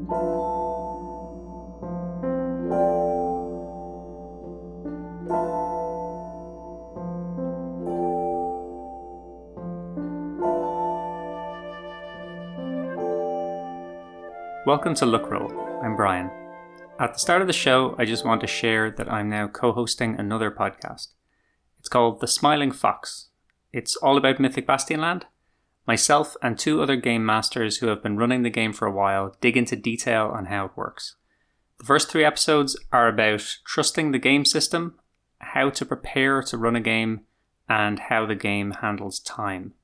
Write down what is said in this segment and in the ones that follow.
Welcome to Look Roll. I'm Brian. At the start of the show, I just want to share that I'm now co-hosting another podcast. It's called The Smiling Fox. It's all about Mythic Bastionland. Myself and two other game masters who have been running the game for a while dig into detail on how it works. The first 3 episodes are about trusting the game system, how to prepare to run a game, and how the game handles time.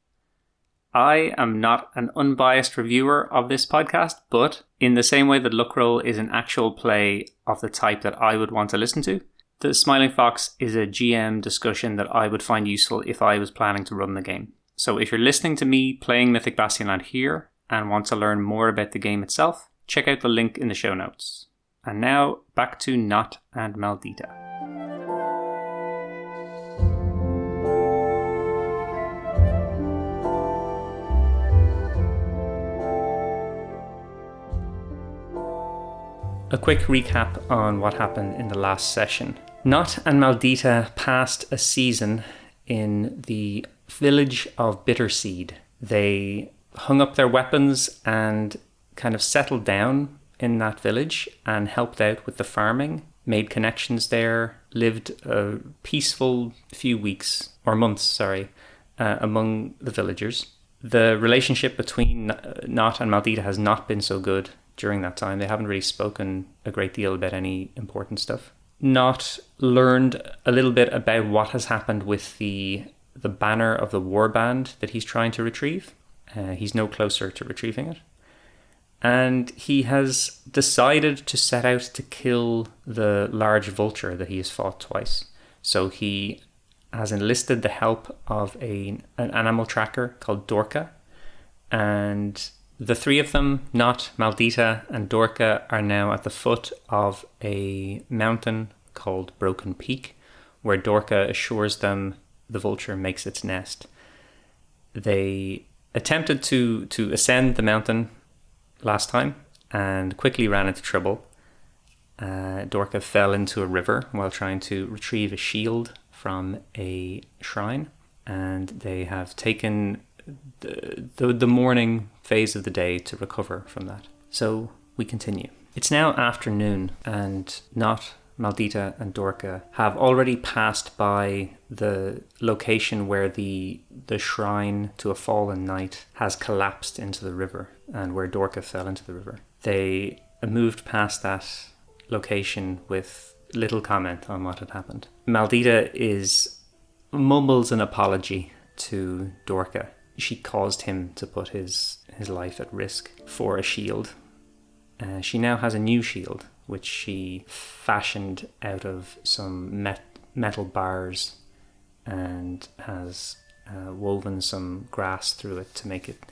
I am not an unbiased reviewer of this podcast, but in the same way that Look Roll is an actual play of the type that I would want to listen to, The Smiling Fox is a GM discussion that I would find useful if I was planning to run the game. So if you're listening to me playing Mythic Bastionland here and want to learn more about the game itself, check out the link in the show notes. And now back to Knotte and Maldita. A quick recap on what happened in the last session. Knotte and Maldita passed a season in the village of Bitterseed. They hung up their weapons and kind of settled down in that village and helped out with the farming, made connections there, lived a peaceful few weeks, or months, among the villagers. The relationship between Knotte and Maldita has not been so good during that time. They haven't really spoken a great deal about any important stuff. Knotte learned a little bit about what has happened with the banner of the warband that he's trying to retrieve. He's no closer to retrieving it. And he has decided to set out to kill the large vulture that he has fought twice. So he has enlisted the help of an animal tracker called Dorka, and the 3 of them, Knotte, Maldita, and Dorka, are now at the foot of a mountain called Broken Peak, where Dorka assures them the vulture makes its nest. They attempted to ascend the mountain last time and quickly ran into trouble. Dorka fell into a river while trying to retrieve a shield from a shrine, and they have taken the morning phase of the day to recover from that. So we continue. It's now afternoon, and Knotte, Maldita, and Dorka have already passed by the location where the shrine to a fallen knight has collapsed into the river, and where Dorka fell into the river. They moved past that location with little comment on what had happened. Maldita mumbles an apology to Dorka. She caused him to put his life at risk for a shield. She now has a new shield, which she fashioned out of some metal bars and has woven some grass through it to make it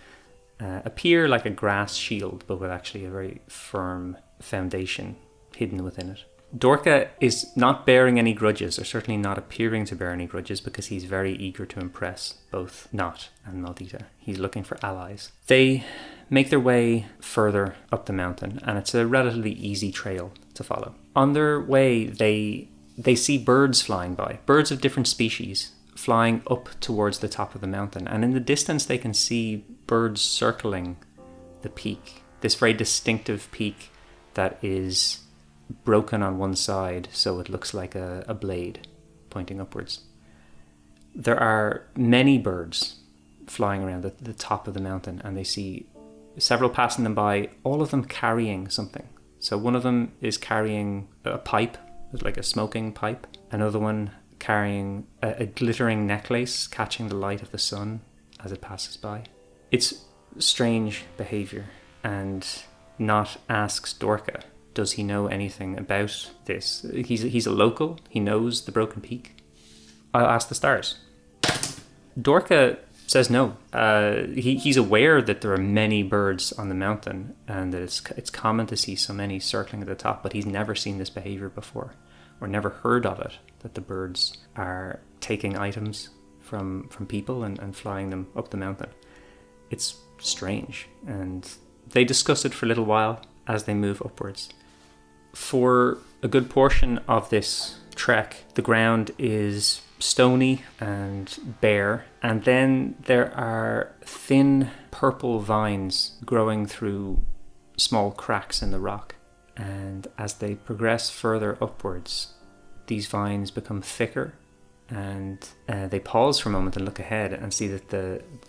appear like a grass shield, but with actually a very firm foundation hidden within it. Dorka is not bearing any grudges, or certainly not appearing to bear any grudges, because he's very eager to impress both Knotte and Maldita. He's looking for allies. They make their way further up the mountain, and it's a relatively easy trail to follow. On their way, they see birds flying by, birds of different species, flying up towards the top of the mountain. And in the distance, they can see birds circling the peak, this very distinctive peak that is broken on one side, so it looks like a blade pointing upwards. There are many birds flying around the top of the mountain, and they see several passing them by, all of them carrying something. So one of them is carrying a pipe, like a smoking pipe. Another one carrying a glittering necklace, catching the light of the sun as it passes by. It's strange behavior, and Knotte asks Dorka, does he know anything about this? He's a local. He knows the Broken Peak. I'll ask the stars. Dorka says no. He's aware that there are many birds on the mountain, and that it's common to see so many circling at the top, but he's never seen this behavior before, or never heard of it, that the birds are taking items from people and flying them up the mountain. It's strange, and they discuss it for a little while. as they move upwards. For a good portion of this trek, the ground is stony and bare, and then there are thin purple vines growing through small cracks in the rock. And as they progress further upwards, these vines become thicker, and they pause for a moment and look ahead and see that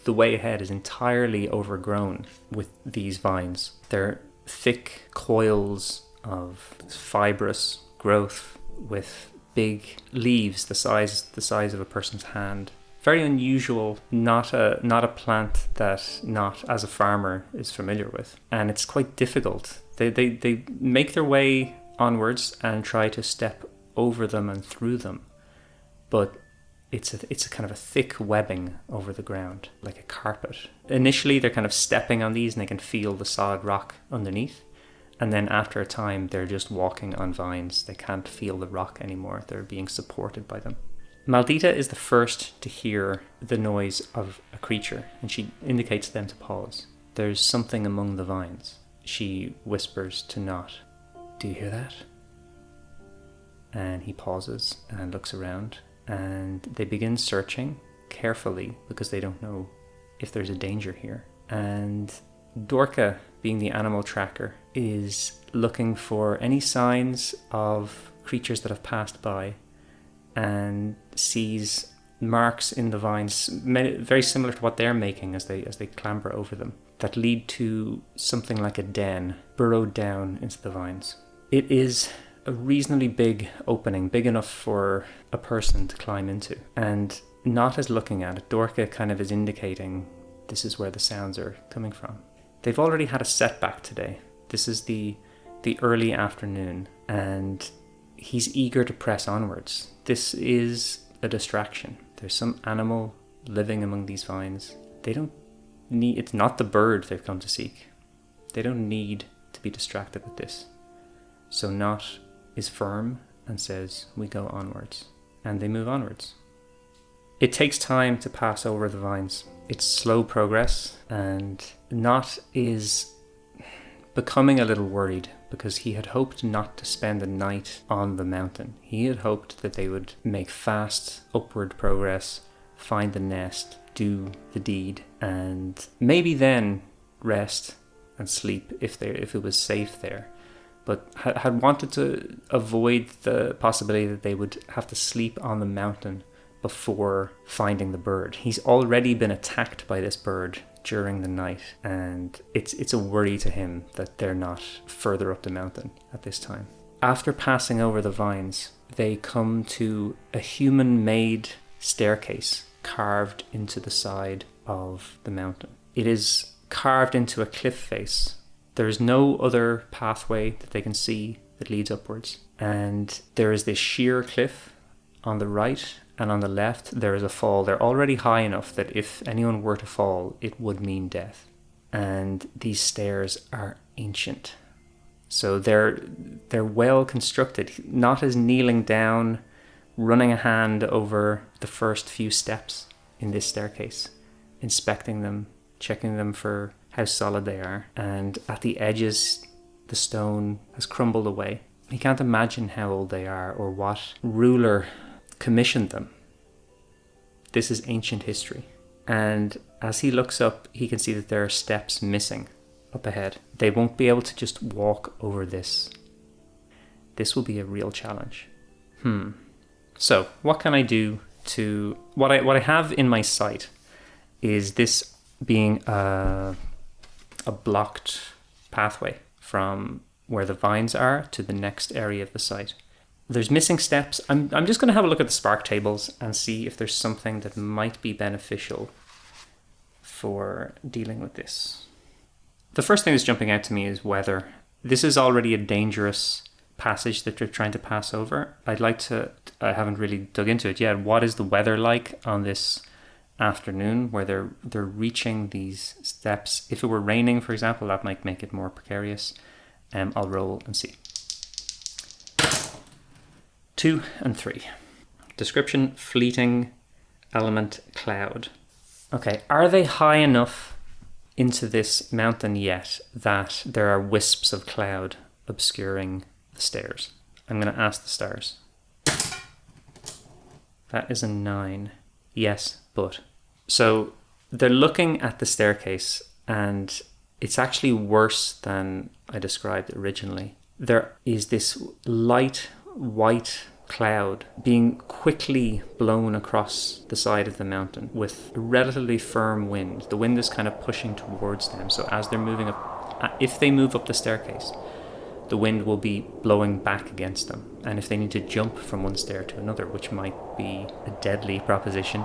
the way ahead is entirely overgrown with these vines. They're thick coils of fibrous growth with big leaves the size of a person's hand. Very unusual, not a plant that Knotte as a farmer is familiar with, and it's quite difficult. They make their way onwards and try to step over them and through them, but it's a kind of a thick webbing over the ground, like a carpet. Initially they're kind of stepping on these and they can feel the solid rock underneath, and then after a time they're just walking on vines. They can't feel the rock anymore, they're being supported by them. Maldita is the first to hear the noise of a creature, and she indicates them to pause. There's something among the vines. She whispers to Knotte, "Do you hear that?" And he pauses and looks around, and they begin searching carefully because they don't know if there's a danger here. And Dorka, being the animal tracker, is looking for any signs of creatures that have passed by, and sees marks in the vines, very similar to what they're making as they clamber over them, that lead to something like a den burrowed down into the vines. It is a reasonably big opening, big enough for a person to climb into. And Knotte is looking at it. Dorka kind of is indicating this is where the sounds are coming from. They've already had a setback today. This is the early afternoon, and he's eager to press onwards. This is a distraction. There's some animal living among these vines. It's not the bird they've come to seek. They don't need to be distracted with this. So Knotte is firm and says, "We go onwards." And they move onwards. It takes time to pass over the vines. It's slow progress, and Knotte is becoming a little worried because he had hoped not to spend the night on the mountain. He had hoped that they would make fast upward progress, find the nest, do the deed, and maybe then rest and sleep if it was safe there. But had wanted to avoid the possibility that they would have to sleep on the mountain before finding the bird. He's already been attacked by this bird during the night, and it's a worry to him that they're not further up the mountain at this time. After passing over the vines, they come to a human-made staircase carved into the side of the mountain. It is carved into a cliff face. There is no other pathway that they can see that leads upwards, and there is this sheer cliff on the right, and on the left there is a fall. They're already high enough that if anyone were to fall, it would mean death. And these stairs are ancient, so they're well constructed. Knotte is kneeling down, running a hand over the first few steps in this staircase, inspecting them, checking them for how solid they are. And at the edges, the stone has crumbled away. He can't imagine how old they are or what ruler commissioned them. This is ancient history. And as he looks up, he can see that there are steps missing up ahead. They won't be able to just walk over this. This will be a real challenge. So what can I do to... What I have in my sight is this being a blocked pathway from where the vines are to the next area of the site. There's missing steps. I'm just going to have a look at the spark tables and see if there's something that might be beneficial for dealing with this. The first thing that's jumping out to me is weather. This is already a dangerous passage that you're trying to pass over. I haven't really dug into it yet. What is the weather like on this afternoon where they're reaching these steps? If it were raining, for example, that might make it more precarious. I'll roll and see. 2 and 3. Description: fleeting, element cloud. Okay, are they high enough into this mountain yet that there are wisps of cloud obscuring the stairs. I'm going to ask the stars. That is a 9. Yes, but. So they're looking at the staircase, and it's actually worse than I described originally. There is this light white cloud being quickly blown across the side of the mountain with a relatively firm wind. The wind is kind of pushing towards them. So as they're moving up, if they move up the staircase, the wind will be blowing back against them. And if they need to jump from one stair to another, which might be a deadly proposition,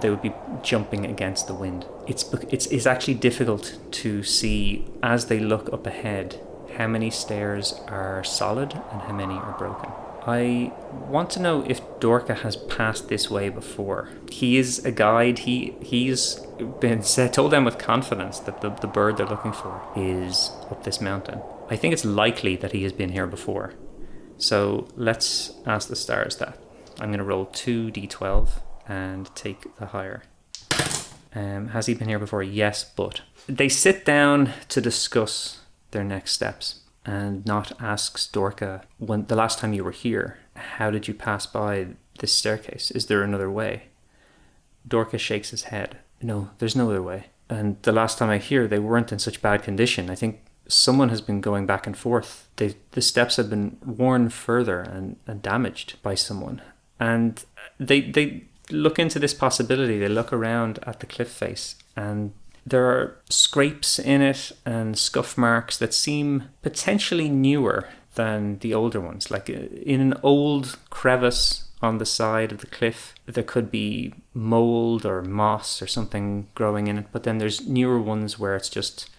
they would be jumping against the wind. It's actually difficult to see as they look up ahead how many stairs are solid and how many are broken. I want to know if Dorka has passed this way before. He is a guide. He's been told them with confidence that the bird they're looking for is up this mountain. I think it's likely that he has been here before. So let's ask the stars that. I'm going to roll 2d12 and take the higher. Has he been here before? Yes, but. They sit down to discuss their next steps. And Knotte asks Dorka, when the last time you were here, how did you pass by this staircase? Is there another way? Dorka shakes his head. No, there's no other way. And the last time I hear, they weren't in such bad condition. I think someone has been going back and forth. The steps have been worn further and damaged by someone. And they look into this possibility. They look around at the cliff face, and there are scrapes in it and scuff marks that seem potentially newer than the older ones. Like in an old crevice on the side of the cliff, there could be mold or moss or something growing in it. But then there's newer ones where it's just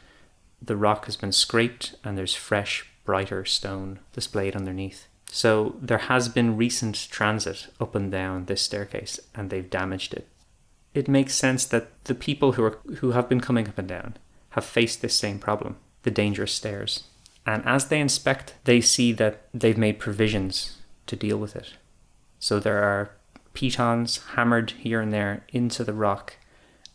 the rock has been scraped and there's fresh, brighter stone displayed underneath. So there has been recent transit up and down this staircase, and they've damaged it. It makes sense that the people who have been coming up and down have faced this same problem, the dangerous stairs. And as they inspect, they see that they've made provisions to deal with it. So there are pitons hammered here and there into the rock,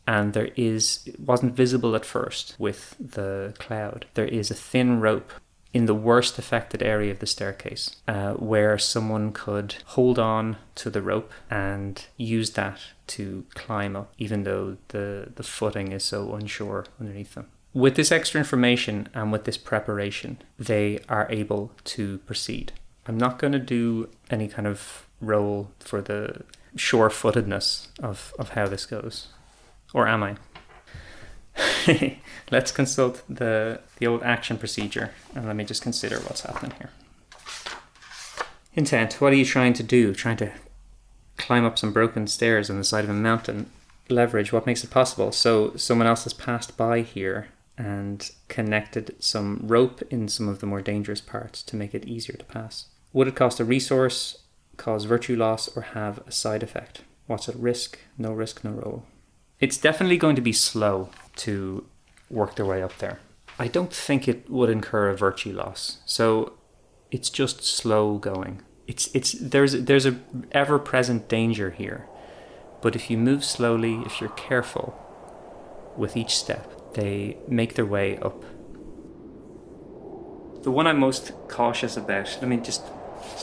and it wasn't visible at first with the cloud. There is a thin rope in the worst affected area of the staircase, where someone could hold on to the rope and use that to climb up, even though the footing is so unsure underneath them. With this extra information and with this preparation, they are able to proceed. I'm not going to do any kind of roll for the sure-footedness of how this goes. Or am I? Let's consult the old action procedure, and let me just consider what's happening here. Intent, what are you trying to do? Trying to climb up some broken stairs on the side of a mountain. Leverage, what makes it possible? So someone else has passed by here and connected some rope in some of the more dangerous parts to make it easier to pass. Would it cost a resource, cause virtue loss, or have a side effect? What's at risk? No risk, no roll. It's definitely going to be slow to work their way up there. I don't think it would incur a virtue loss. So it's just slow going. There's a ever-present danger here. But if you move slowly, if you're careful with each step, they make their way up. The one I'm most cautious about, let me just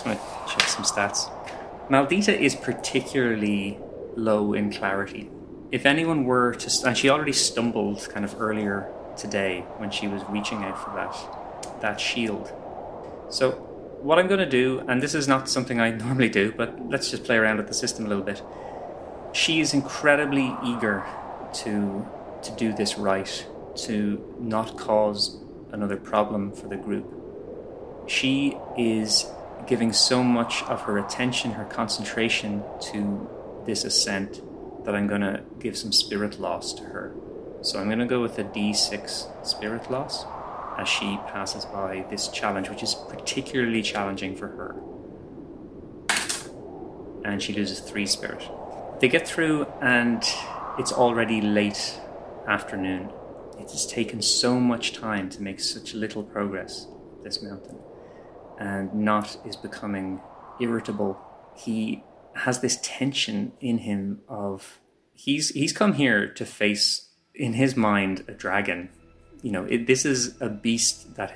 want to check some stats. Maldita is particularly low in clarity. If anyone were to, and she already stumbled kind of earlier today when she was reaching out for that shield. So what I'm going to do, and this is not something I normally do, but let's just play around with the system a little bit. She is incredibly eager to do this right, to not cause another problem for the group. She is giving so much of her attention, her concentration to this ascent that I'm going to give some spirit loss to her. So I'm going to go with a D6 spirit loss as she passes by this challenge, which is particularly challenging for her. And she loses 3 spirit. They get through and it's already late afternoon. It has taken so much time to make such little progress up this mountain. And Knotte is becoming irritable. He has this tension in him of he's come here to face in his mind, a dragon, this is a beast that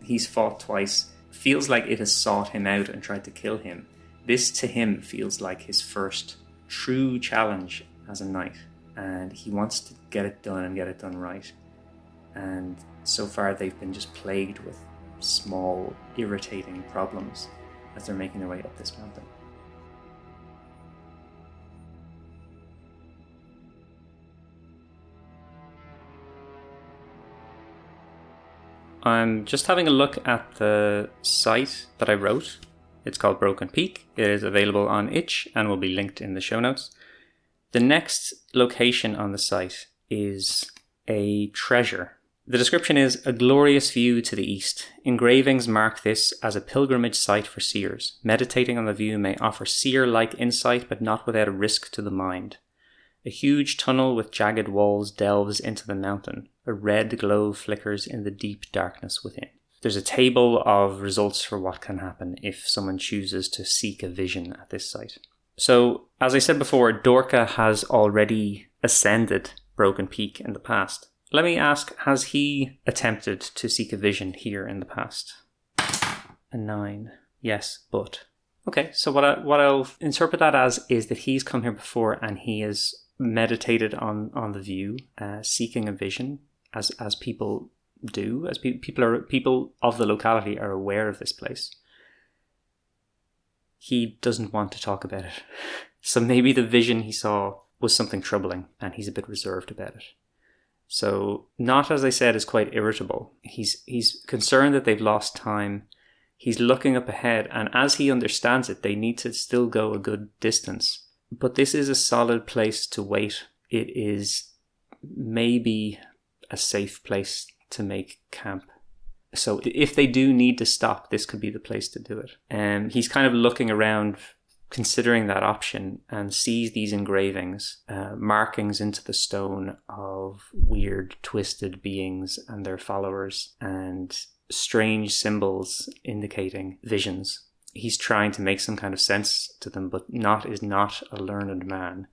he's fought twice, feels like it has sought him out and tried to kill him. This to him feels like his first true challenge as a knight, and he wants to get it done and get it done right. And so far they've been just plagued with small, irritating problems as they're making their way up this mountain. I'm just having a look at the site that I wrote. It's called Broken Peak. It is available on itch and will be linked in the show notes. The next location on the site is a treasure. The description is a glorious view to the east. Engravings mark this as a pilgrimage site for seers. Meditating on the view may offer seer-like insight, but not without a risk to the mind. A huge tunnel with jagged walls delves into the mountain. A red glow flickers in the deep darkness within. There's a table of results for what can happen if someone chooses to seek a vision at this site. So, as I said before, Dorka has already ascended Broken Peak in the past. Let me ask, has he attempted to seek a vision here in the past? A 9. Yes, but. Okay, so what I'll interpret that as is that he's come here before and he has meditated on the view, seeking a vision, as people do, as people of the locality are aware of this place. He doesn't want to talk about it. So maybe the vision he saw was something troubling and he's a bit reserved about it. So Knotte, as I said, is quite irritable. He's concerned that they've lost time. He's looking up ahead, and as he understands it, they need to still go a good distance. But this is a solid place to wait. It is maybe a safe place to make camp. So if they do need to stop, this could be the place to do it. And he's kind of looking around, considering that option, and sees these engravings, markings into the stone of weird, twisted beings and their followers, and strange symbols indicating visions. He's trying to make some kind of sense to them, but Knotte is not a learned man,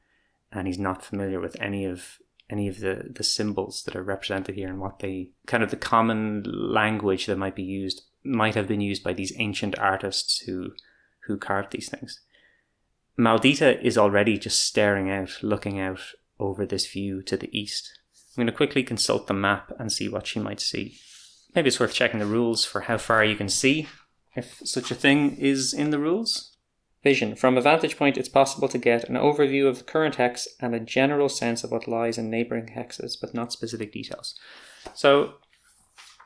and he's not familiar with any of the symbols that are represented here and what they kind of the common language that might have been used by these ancient artists who carved these things. Maldita is already just staring out, looking out over this view to the east. I'm going to quickly consult the map and see what she might see. Maybe it's worth checking the rules for how far you can see, if such a thing is in the rules. Vision. From a vantage point, it's possible to get an overview of the current hex and a general sense of what lies in neighbouring hexes, but not specific details. So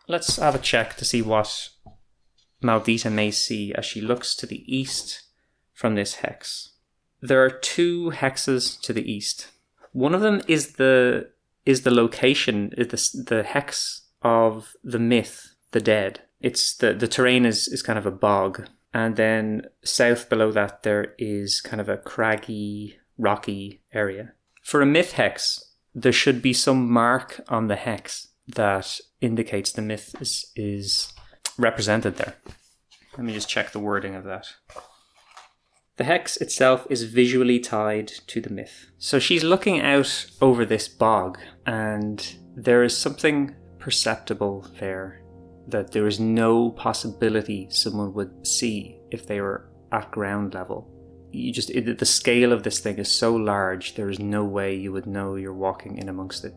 let's have a check to see what Maldita may see as she looks to the east from this hex. There are 2 hexes to the east. One of them is the location, the hex of the myth, the dead. It's the terrain is kind of a bog. And then south below that, there is kind of a craggy, rocky area. For a myth hex, there should be some mark on the hex that indicates the myth is represented there. Let me just check the wording of that. The hex itself is visually tied to the myth. So she's looking out over this bog, and there is something perceptible there that there is no possibility someone would see if they were at ground level. The scale of this thing is so large, there is no way you would know you're walking in amongst it.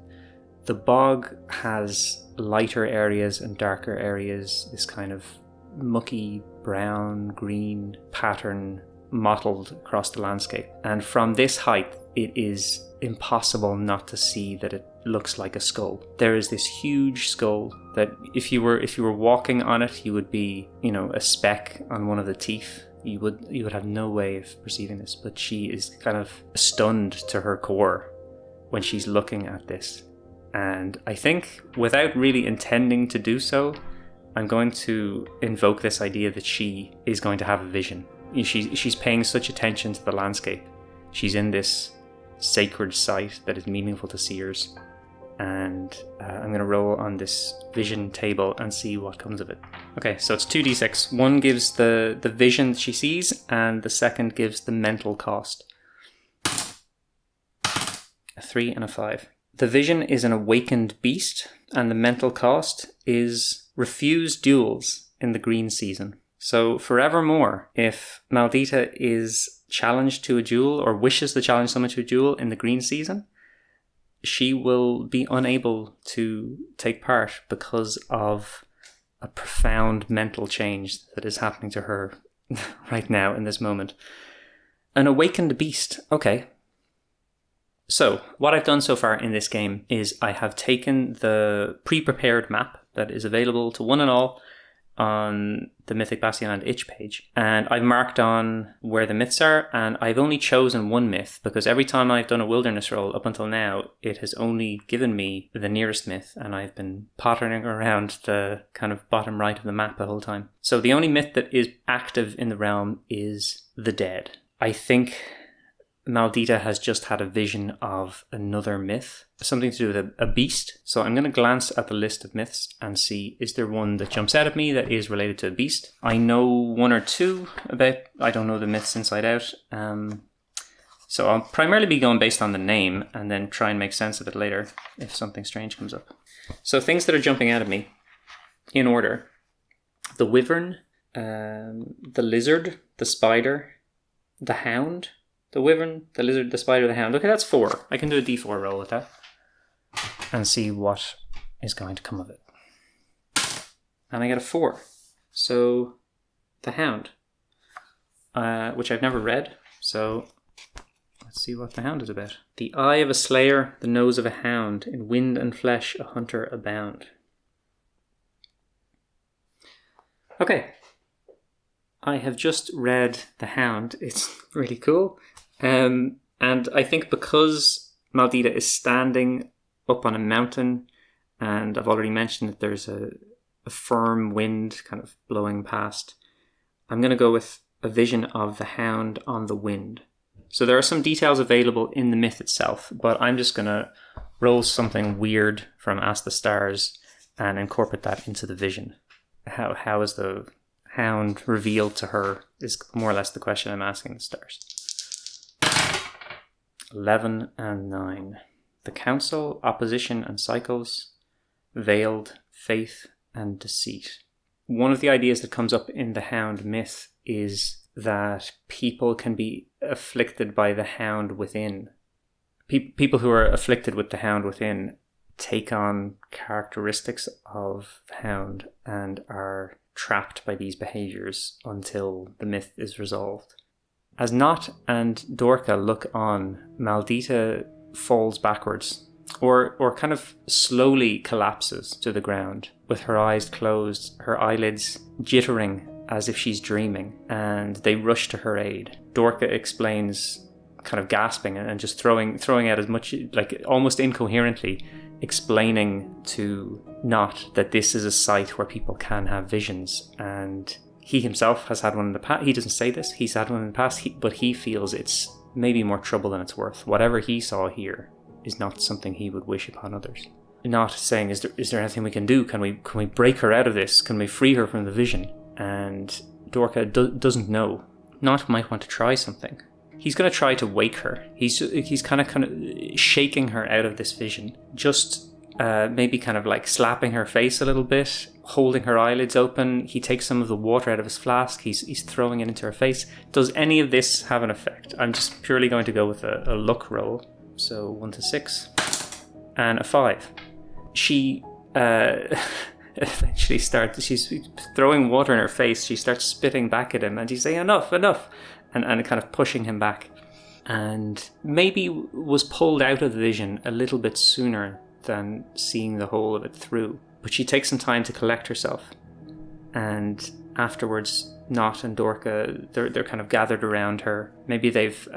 The bog has lighter areas and darker areas, this kind of mucky brown, green pattern mottled across the landscape. And from this height, it is impossible not to see that it looks like a skull. There is this huge skull that if you were walking on it, you would be, a speck on one of the teeth. You would have no way of perceiving this, but she is kind of stunned to her core when she's looking at this. And I think, without really intending to do so, I'm going to invoke this idea that she is going to have a vision. She's paying such attention to the landscape. She's in this sacred site that is meaningful to seers. And I'm going to roll on this vision table and see what comes of it. Okay, so it's 2d6. One gives the vision she sees, and the second gives the mental cost. A 3 and a 5. The vision is an awakened beast, and the mental cost is refuse duels in the green season. So forevermore, if Maldita is challenged to a duel or wishes to challenge someone to a duel in the green season, she will be unable to take part because of a profound mental change that is happening to her right now in this moment. An awakened beast. Okay. So, what I've done so far in this game is I have taken the pre-prepared map that is available to one and all on the Mythic Bastionland itch page, and I've marked on where the myths are, and I've only chosen one myth because every time I've done a wilderness roll up until now, it has only given me the nearest myth, and I've been pottering around the kind of bottom right of the map the whole time. So the only myth that is active in the realm is the dead. I think Maldita has just had a vision of another myth, something to do with a beast. So I'm going to glance at the list of myths and see, is there one that jumps out at me that is related to a beast? I know one or two about, I don't know the myths inside out. So I'll primarily be going based on the name and then try and make sense of it later if something strange comes up. So things that are jumping out at me in order: the wyvern, the lizard, the spider, the hound. The wyvern, the lizard, the spider, the hound. Okay, that's 4. I can do a d4 roll with that and see what is going to come of it. And I get a 4. So, the hound, which I've never read. So, let's see what the hound is about. The eye of a slayer, the nose of a hound. In wind and flesh, a hunter abound. Okay. I have just read The Hound. It's really cool. And I think because Maldita is standing up on a mountain, and I've already mentioned that there's a firm wind kind of blowing past, I'm going to go with a vision of the hound on the wind. So there are some details available in the myth itself, but I'm just going to roll something weird from Ask the Stars and incorporate that into the vision. How is the hound revealed to her is more or less the question I'm asking the stars. 11 and 9. The council, opposition and cycles, veiled, faith and deceit. One of the ideas that comes up in the hound myth is that people can be afflicted by the hound within. People who are afflicted with the hound within take on characteristics of the hound and are trapped by these behaviours until the myth is resolved. As Knotte and Dorka look on, Maldita falls backwards, or kind of slowly collapses to the ground, with her eyes closed, her eyelids jittering as if she's dreaming, and they rush to her aid. Dorka explains, kind of gasping and just throwing out as much, like almost incoherently, explaining to Knotte that this is a site where people can have visions, and he himself has had one in the past. He doesn't say this, he's had one in the past, but he feels it's maybe more trouble than it's worth. Whatever he saw here is not something he would wish upon others. Knotte saying, is there anything we can do? Can we break her out of this? Can we free her from the vision? And Dorka doesn't know. Knotte might want to try something. He's going to try to wake her. He's kind of shaking her out of this vision. Just maybe kind of like slapping her face a little bit, holding her eyelids open. He takes some of the water out of his flask. He's throwing it into her face. Does any of this have an effect? I'm just purely going to go with a luck roll. So 1 to 6 and a 5. She eventually starts. She's throwing water in her face. She starts spitting back at him, and she's saying enough, and kind of pushing him back. And maybe was pulled out of the vision a little bit sooner than seeing the whole of it through. But she takes some time to collect herself. And afterwards, Knotte and Dorka, they're kind of gathered around her. Maybe they've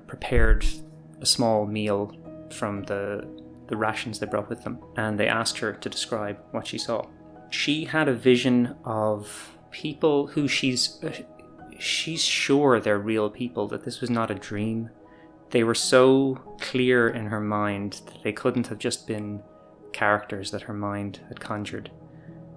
prepared a small meal from the rations they brought with them. And they asked her to describe what she saw. She had a vision of people who she's sure they're real people, that this was not a dream. They were so clear in her mind that they couldn't have just been characters that her mind had conjured.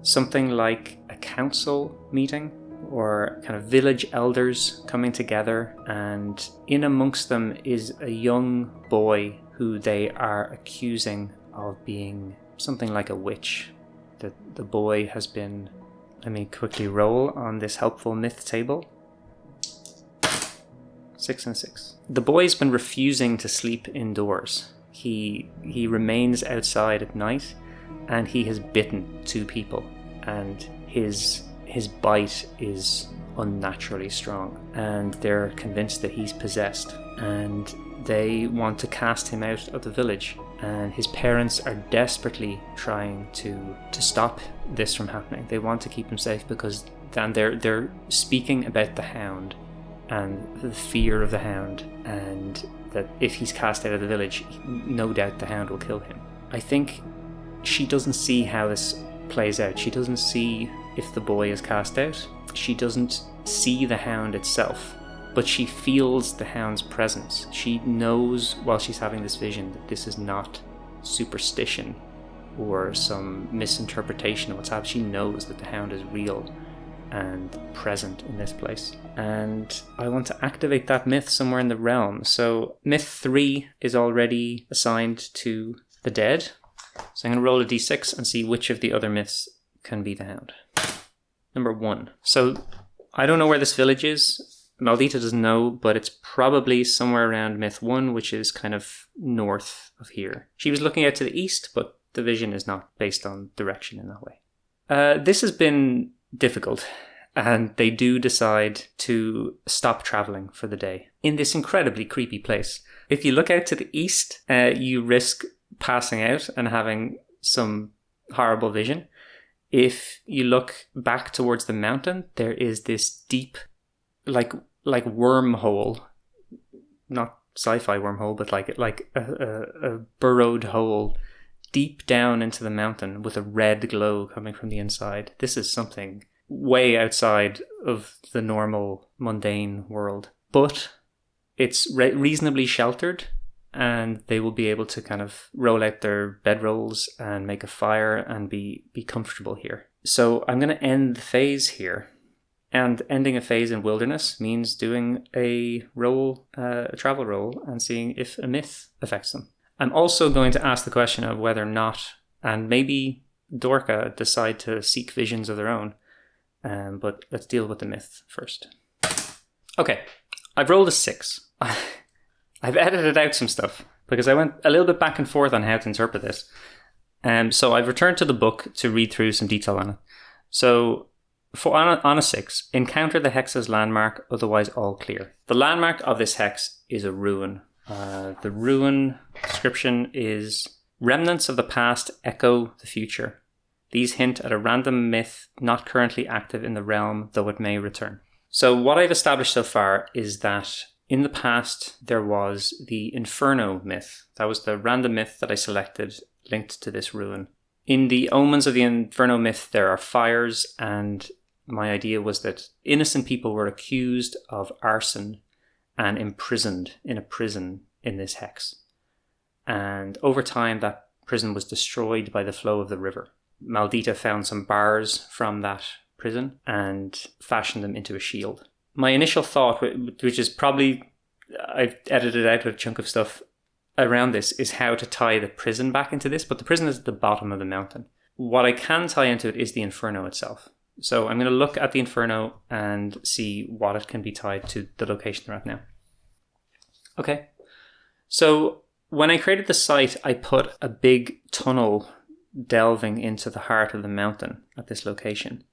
Something like a council meeting, or kind of village elders coming together, and in amongst them is a young boy who they are accusing of being something like a witch. That the boy has been... Let me quickly roll on this helpful myth table. 6 and 6. The boy's been refusing to sleep indoors. He remains outside at night, and he has bitten 2 people, and his bite is unnaturally strong, and they're convinced that he's possessed, and they want to cast him out of the village, and his parents are desperately trying to stop this from happening. They want to keep him safe because then they're speaking about the hound and the fear of the hound, and that if he's cast out of the village, no doubt the hound will kill him. I think she doesn't see how this plays out. She doesn't see if the boy is cast out. She doesn't see the hound itself, but she feels the hound's presence. She knows while she's having this vision that this is not superstition or some misinterpretation of what's happening. She knows that the hound is real and present in this place. And I want to activate that myth somewhere in the realm. So myth 3 is already assigned to the dead. So I'm going to roll a d6 and see which of the other myths can be the hound. Number 1. So I don't know where this village is. Maldita doesn't know, but it's probably somewhere around myth 1, which is kind of north of here. She was looking out to the east, but the vision is not based on direction in that way. This has been difficult, and they do decide to stop traveling for the day in this incredibly creepy place. If you look out to the east, you risk passing out and having some horrible vision. If you look back towards the mountain, there is this deep, like wormhole, not sci-fi wormhole, but like a burrowed hole deep down into the mountain with a red glow coming from the inside. This is something way outside of the normal mundane world, but it's reasonably sheltered, and they will be able to kind of roll out their bedrolls and make a fire and be comfortable here. So I'm going to end the phase here, and ending a phase in wilderness means doing a travel roll and seeing if a myth affects them. I'm also going to ask the question of whether Knotte and maybe Dorka decide to seek visions of their own. But let's deal with the myth first. Okay, I've rolled a 6. I've edited out some stuff because I went a little bit back and forth on how to interpret this. So I've returned to the book to read through some detail on it. So on a 6, encounter the hex's landmark, otherwise all clear. The landmark of this hex is a ruin. The ruin description is: remnants of the past echo the future. These hint at a random myth not currently active in the realm, though it may return. So what I've established so far is that in the past there was the Inferno myth. That was the random myth that I selected linked to this ruin. In the omens of the Inferno myth there are fires, and my idea was that innocent people were accused of arson and imprisoned in a prison in this hex. And over time, that prison was destroyed by the flow of the river. Maldita found some bars from that prison and fashioned them into a shield. My initial thought, which is probably, I've edited out a chunk of stuff around this, is how to tie the prison back into this, but the prison is at the bottom of the mountain. What I can tie into it is the Inferno itself. So I'm going to look at the Inferno and see what it can be tied to the location they're at now. Okay, so when I created the site, I put a big tunnel delving into the heart of the mountain at this location,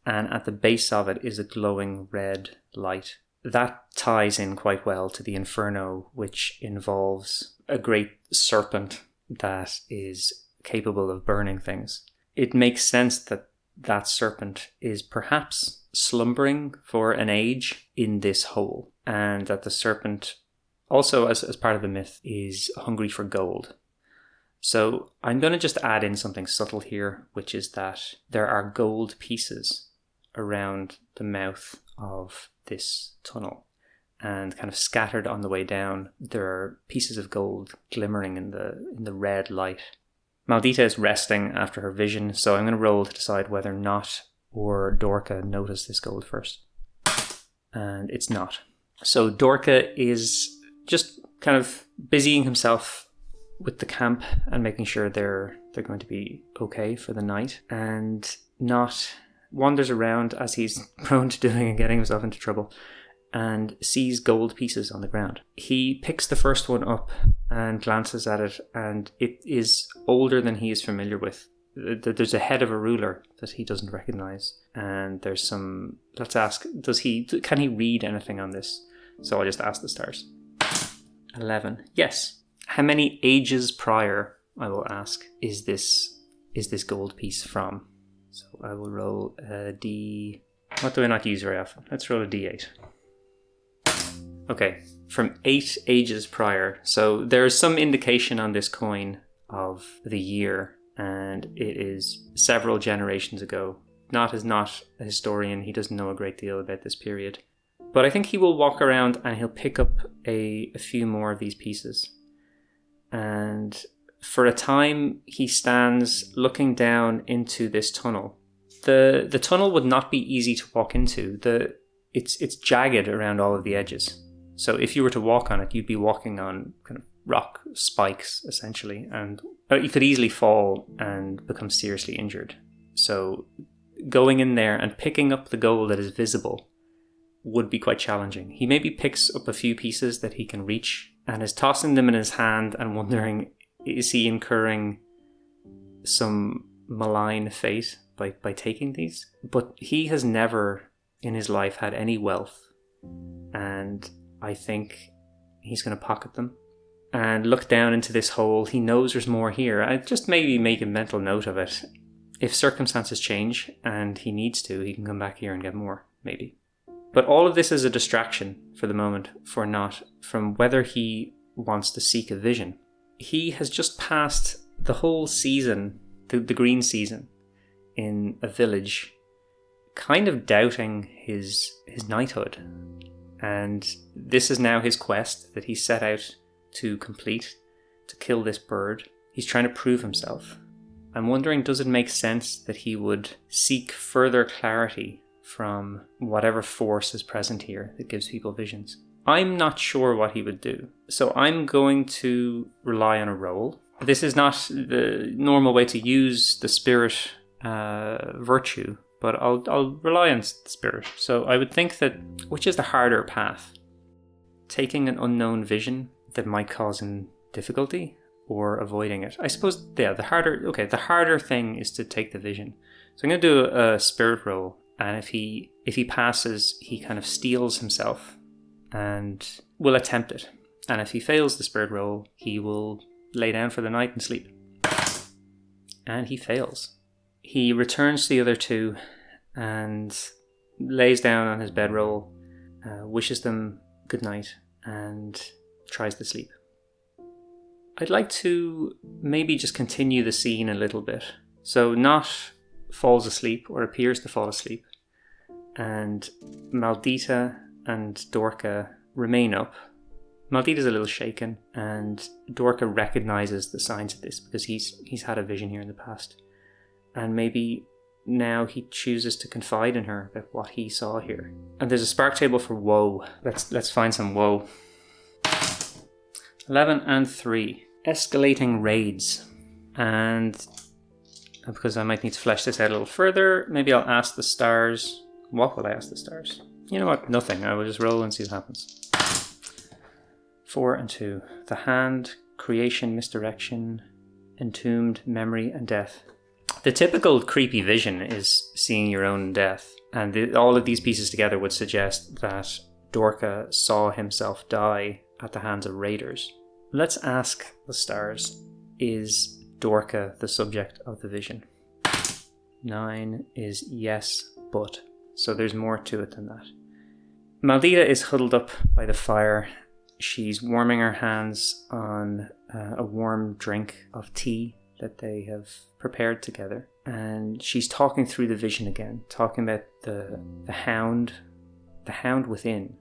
and at the base of it is a glowing red light. That ties in quite well to the Inferno, which involves a great serpent that is capable of burning things. It makes sense that that serpent is perhaps slumbering for an age in this hole, and that the serpent also, as part of the myth, is hungry for gold. So I'm going to just add in something subtle here, which is that there are gold pieces around the mouth of this tunnel, and kind of scattered on the way down there are pieces of gold glimmering in the red light. Maldita is resting after her vision, so I'm going to roll to decide whether Knotte or Dorka notice this gold first. And it's not. So Dorka is just kind of busying himself with the camp and making sure they're going to be okay for the night. And Knotte wanders around, as he's prone to doing and getting himself into trouble, and sees gold pieces on the ground. He picks the first one up and glances at it, and it is older than he is familiar with. There's a head of a ruler that he doesn't recognize, and there's some... Let's ask, can he read anything on this? So I'll just ask the stars. 11. Yes. How many ages prior, I will ask, is this gold piece from? So I will roll a D... What do I not use very often? Let's roll a D8. Okay, from 8 ages prior. So there's some indication on this coin of the year, and it is several generations ago. Knotte is not a historian. He doesn't know a great deal about this period. But I think he will walk around and he'll pick up a few more of these pieces. And for a time, he stands looking down into this tunnel. The tunnel would not be easy to walk into. It's jagged around all of the edges. So if you were to walk on it, you'd be walking on kind of rock spikes, essentially. And you could easily fall and become seriously injured. So going in there and picking up the gold that is visible would be quite challenging. He maybe picks up a few pieces that he can reach and is tossing them in his hand and wondering, is he incurring some malign fate by taking these? But he has never in his life had any wealth, and I think he's going to pocket them and look down into this hole. He knows there's more here. I just maybe make a mental note of it. If circumstances change and he needs to, he can come back here and get more, maybe. But all of this is a distraction for the moment for Knotte from whether he wants to seek a vision. He has just passed the whole season, the green season, in a village, kind of doubting his knighthood. And this is now his quest that he set out to complete, to kill this bird. He's trying to prove himself. I'm wondering, does it make sense that he would seek further clarity from whatever force is present here that gives people visions? I'm not sure what he would do. So I'm going to rely on a roll. This is not the normal way to use the spirit virtue, but I'll rely on the spirit. So I would think that, which is the harder path? Taking an unknown vision that might cause him difficulty, or avoiding it? I suppose, yeah, the harder thing is to take the vision. So I'm going to do a spirit roll, and if he passes, he kind of steels himself and will attempt it. And if he fails the spirit roll, he will lay down for the night and sleep. And he fails. He returns to the other two and lays down on his bedroll, wishes them good night, and tries to sleep. I'd like to maybe just continue the scene a little bit. So Knotte falls asleep, or appears to fall asleep, and Maldita and Dorka remain up. Maldita's a little shaken, and Dorka recognizes the signs of this because he's had a vision here in the past. And maybe now he chooses to confide in her about what he saw here. And there's a spark table for woe. Let's find some woe. 11 and 3. Escalating raids. And because I might need to flesh this out a little further, maybe I'll ask the stars. What will I ask the stars? You know what? Nothing. I will just roll and see what happens. 4 and 2. The hand, creation, misdirection, entombed, memory, and death. The typical creepy vision is seeing your own death. And all of these pieces together would suggest that Dorka saw himself die at the hands of raiders. Let's ask the stars, is Dorka the subject of the vision? 9 is yes, but. So there's more to it than that. Maldita is huddled up by the fire. She's warming her hands on a warm drink of tea that they have prepared together. And she's talking through the vision again, talking about the hound within.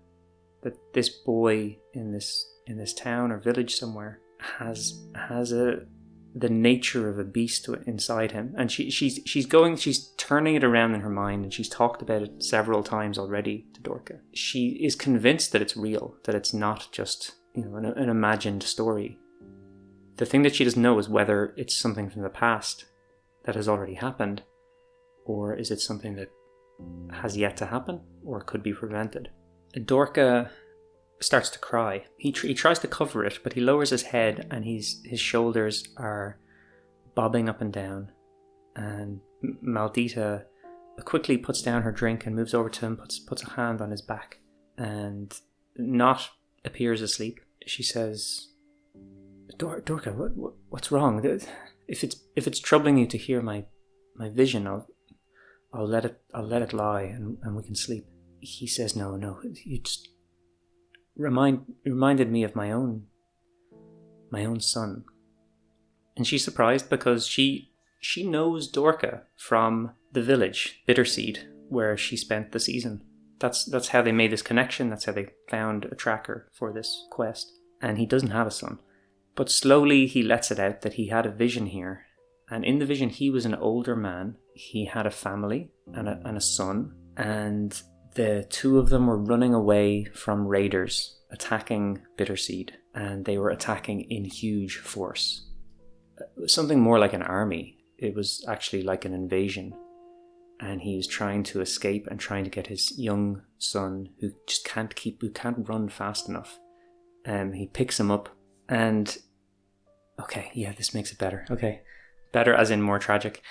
That this boy in this town or village somewhere has the nature of a beast inside him, and she's turning it around in her mind, and she's talked about it several times already to Dorka. She is convinced that it's real, that it's not just an imagined story. the thing that she doesn't know is whether it's something from the past that has already happened, or is it something that has yet to happen, or could be prevented. Dorka starts to cry. He tries to cover it, but he lowers his head, and his shoulders are bobbing up and down. And Maldita quickly puts down her drink and moves over to him, puts a hand on his back, and Knotte appears asleep. She says, Dorka, what's wrong? If it's troubling you to hear my vision, I'll let it lie, and we can sleep. He says, no, you just reminded me of my own son. And she's surprised because she knows Dorka from the village, Bitterseed, where she spent the season. That's how they made this connection. That's how they found a tracker for this quest. And he doesn't have a son. But slowly he lets it out that he had a vision here. And in the vision, he was an older man. He had a family and a son. And the two of them were running away from raiders attacking Bitterseed. And they were attacking in huge force. Something more like an army. It was actually like an invasion. And he was trying to escape and trying to get his young son, who just can't run fast enough. He picks him up and... Okay, yeah, this makes it better. Okay. Better as in more tragic.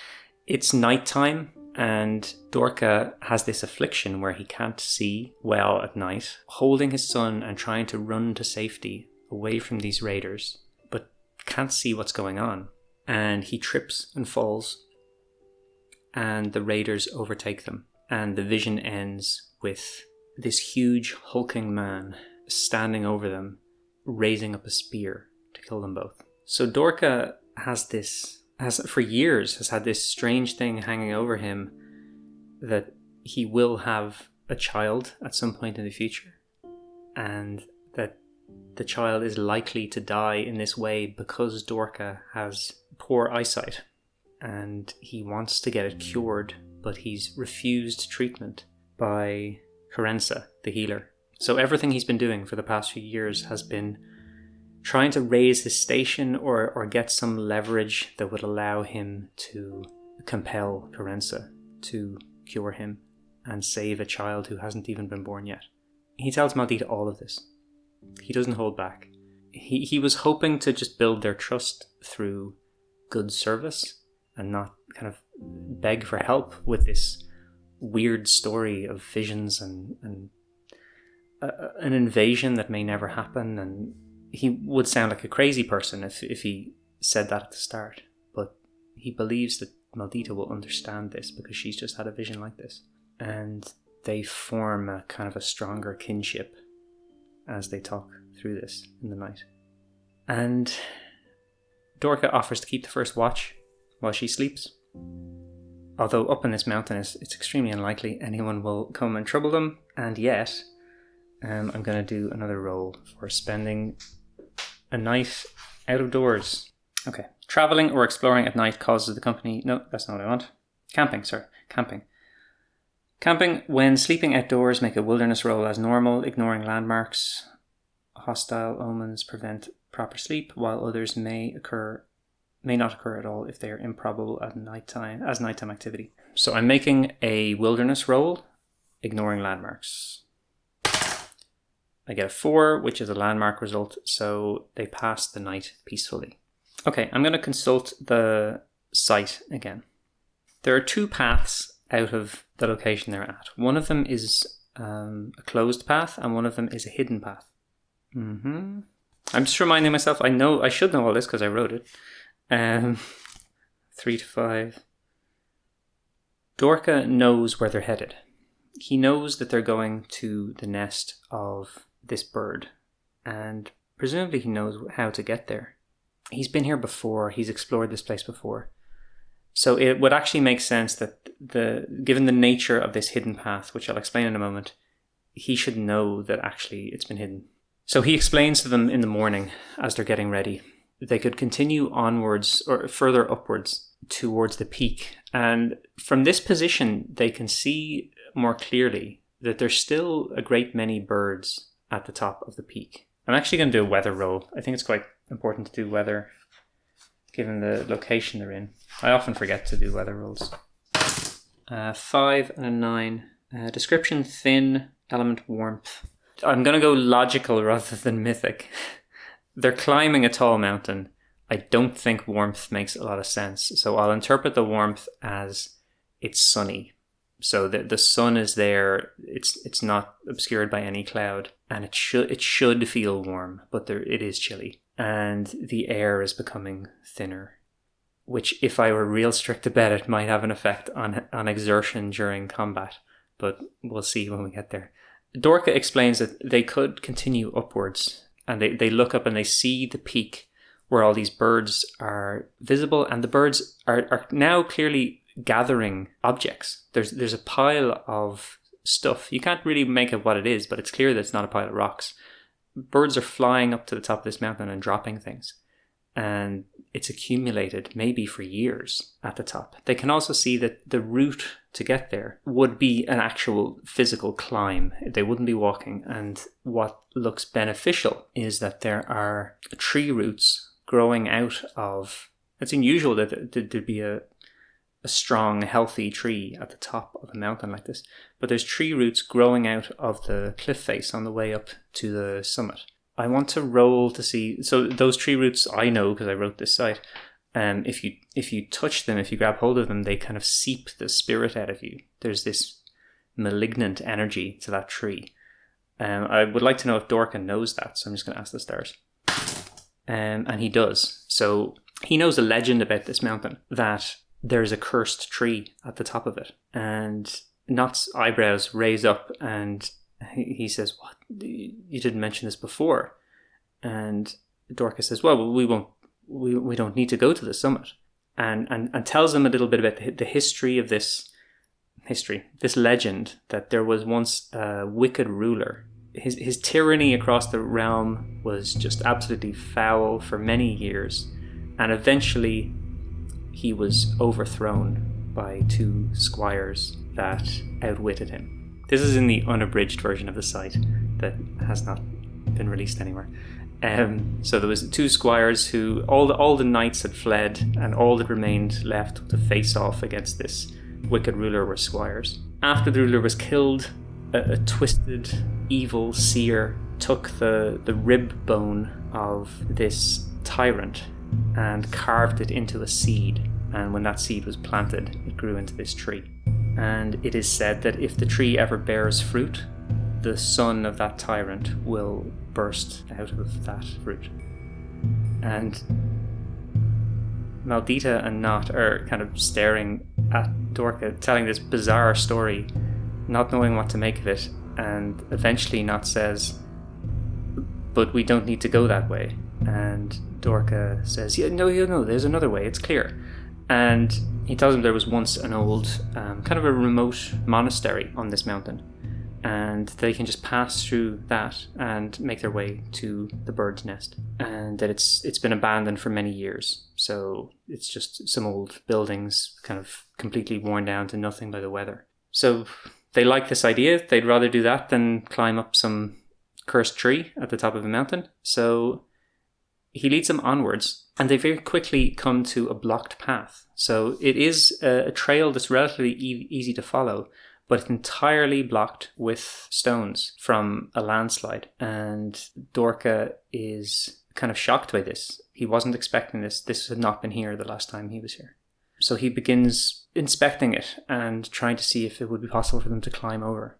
It's nighttime, and Dorka has this affliction where he can't see well at night, holding his son and trying to run to safety away from these raiders, but can't see what's going on. And he trips and falls, and the raiders overtake them. And the vision ends with this huge hulking man standing over them, raising up a spear to kill them both. So Dorka has for years had this strange thing hanging over him that he will have a child at some point in the future, and that the child is likely to die in this way because Dorka has poor eyesight, and he wants to get it cured, but he's refused treatment by Carenza, the healer. So everything he's been doing for the past few years has been trying to raise his station or get some leverage that would allow him to compel Carenza to cure him and save a child who hasn't even been born yet. He tells Maldita all of this. He doesn't hold back. He was hoping to just build their trust through good service and not kind of beg for help with this weird story of visions and an invasion that may never happen. And he would sound like a crazy person if he said that at the start, but he believes that Maldita will understand this because she's just had a vision like this. And they form a kind of a stronger kinship as they talk through this in the night. And Dorka offers to keep the first watch while she sleeps. Although up in this mountain, it's extremely unlikely anyone will come and trouble them, and yet I'm going to do another roll for spending a night out of doors. Okay. Traveling or exploring at night causes the company... No, that's not what I want. Camping. Camping, when sleeping outdoors, make a wilderness roll as normal, ignoring landmarks. Hostile omens prevent proper sleep, while others may not occur at all if they are improbable at nighttime activity. So I'm making a wilderness roll, ignoring landmarks. I get a 4, which is a landmark result, so they pass the night peacefully. Okay, I'm going to consult the site again. There are 2 paths out of the location they're at. One of them is a closed path, and one of them is a hidden path. I'm just reminding myself, I should know all this because I wrote it. 3 to 5. Dorka knows where they're headed. He knows that they're going to the nest of this bird, and presumably he knows how to get there. He's been here before, he's explored this place before. So it would actually make sense that given the nature of this hidden path, which I'll explain in a moment, he should know that actually it's been hidden. So he explains to them in the morning as they're getting ready. They could continue onwards or further upwards towards the peak. And from this position, they can see more clearly that there's still a great many birds at the top of the peak. I'm actually going to do a weather roll. I think it's quite important to do weather given the location they're in. I often forget to do weather rolls. 5 and a 9. Description: thin, element warmth. I'm going to go logical rather than mythic. They're climbing a tall mountain. I don't think warmth makes a lot of sense. So I'll interpret the warmth as it's sunny. So the sun is there. It's not obscured by any cloud, and it should feel warm, but it is chilly, and the air is becoming thinner. Which, if I were real strict about it, might have an effect on exertion during combat, but we'll see when we get there. Dorka explains that they could continue upwards, and they look up and they see the peak where all these birds are visible, and the birds are now clearly gathering objects. There's a pile of stuff. You can't really make out what it is, but it's clear that it's not a pile of rocks. Birds are flying up to the top of this mountain and dropping things, and it's accumulated maybe for years at the top. They can also see that the route to get there would be an actual physical climb. They wouldn't be walking, and what looks beneficial is that there are tree roots growing out of... It's unusual that there'd be a strong, healthy tree at the top of a mountain like this, but there's tree roots growing out of the cliff face on the way up to the summit. I want to roll to see... So those tree roots, I know because I wrote this site. If you touch them, if you grab hold of them, they kind of seep the spirit out of you. There's this malignant energy to that tree. I would like to know if Dorka knows that, so I'm just going to ask the stars. And he does. So he knows a legend about this mountain, that there's a cursed tree at the top of it. And Knotte's eyebrows raise up, and he says, "What? You didn't mention this before." And Dorka says, "Well, we don't need to go to the summit," and tells them a little bit about the history of this legend, that there was once a wicked ruler. His tyranny across the realm was just absolutely foul for many years, and eventually he was overthrown by 2 squires that outwitted him. This is in the unabridged version of the site that has not been released anywhere. So there was 2 squires who all the knights had fled, and all that remained left to face off against this wicked ruler were squires. After the ruler was killed, a twisted, evil seer took the rib bone of this tyrant and carved it into a seed. And when that seed was planted, it grew into this tree. And it is said that if the tree ever bears fruit, the son of that tyrant will burst out of that fruit. And Maldita and Knotte are kind of staring at Dorka, telling this bizarre story, not knowing what to make of it. And eventually Knotte says, "But we don't need to go that way." And Dorka says, no, there's another way, it's clear. And he tells him there was once an old, kind of a remote monastery on this mountain, and they can just pass through that and make their way to the bird's nest, and that it's been abandoned for many years. So it's just some old buildings kind of completely worn down to nothing by the weather. So they like this idea. They'd rather do that than climb up some cursed tree at the top of a mountain. So he leads them onwards, and they very quickly come to a blocked path. So it is a trail that's relatively easy to follow, but it's entirely blocked with stones from a landslide. And Dorka is kind of shocked by this. He wasn't expecting this. This had not been here the last time he was here. So he begins inspecting it and trying to see if it would be possible for them to climb over.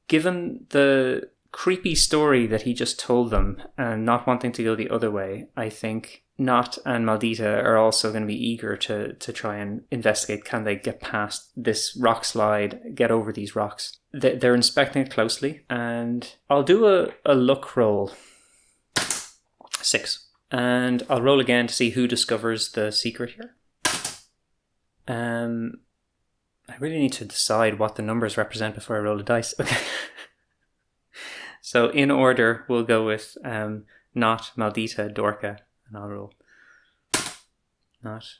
Given the creepy story that he just told them and not wanting to go the other way, I think Knotte and Maldita are also going to be eager to try and investigate. Can they get past this rock slide, get over these rocks? They're inspecting it closely, and I'll do a luck roll. 6. And I'll roll again to see who discovers the secret here. I really need to decide what the numbers represent before I roll the dice. Okay. So in order, we'll go with Knotte, Maldita, Dorka, and I'll roll. Knotte.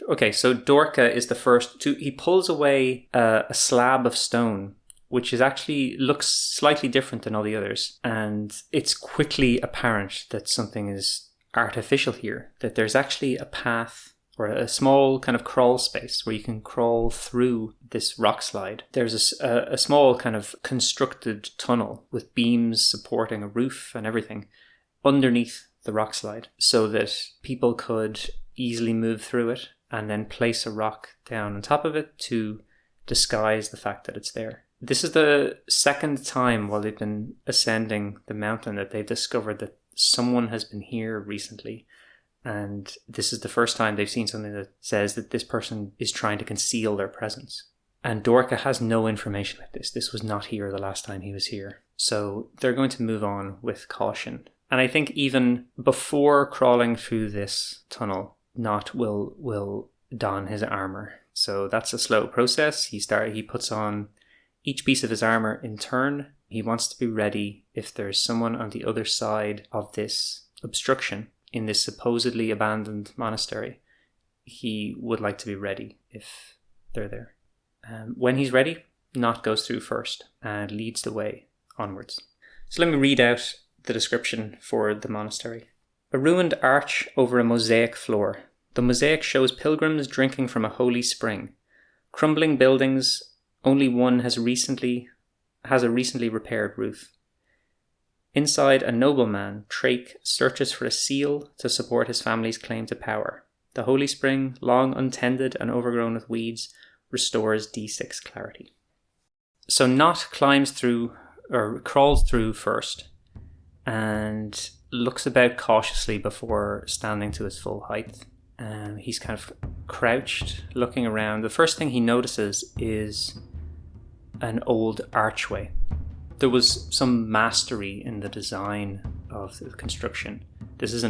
Okay, so Dorka is the first to... He pulls away a slab of stone, which is actually looks slightly different than all the others. And it's quickly apparent that something is artificial here, that there's actually a path or a small kind of crawl space where you can crawl through this rock slide. There's a small kind of constructed tunnel with beams supporting a roof and everything underneath the rock slide so that people could easily move through it and then place a rock down on top of it to disguise the fact that it's there. This is the second time while they've been ascending the mountain that they've discovered that someone has been here recently. And this is the first time they've seen something that says that this person is trying to conceal their presence. And Dorka has no information like this. This was not here the last time he was here. So they're going to move on with caution. And I think even before crawling through this tunnel, Knotte will don his armor. So that's a slow process. He puts on each piece of his armor in turn. He wants to be ready if there's someone on the other side of this obstruction in this supposedly abandoned monastery. He would like to be ready if they're there. When he's ready, Knotte goes through first and leads the way onwards. So let me read out the description for the monastery. A ruined arch over a mosaic floor. The mosaic shows pilgrims drinking from a holy spring. Crumbling buildings, only one has a recently repaired roof. Inside, a nobleman, Trake, searches for a seal to support his family's claim to power. The holy spring, long untended and overgrown with weeds, restores D6 clarity. So Knotte crawls through first and looks about cautiously before standing to his full height. He's kind of crouched, looking around. The first thing he notices is an old archway. There was some mastery in the design of the construction. This is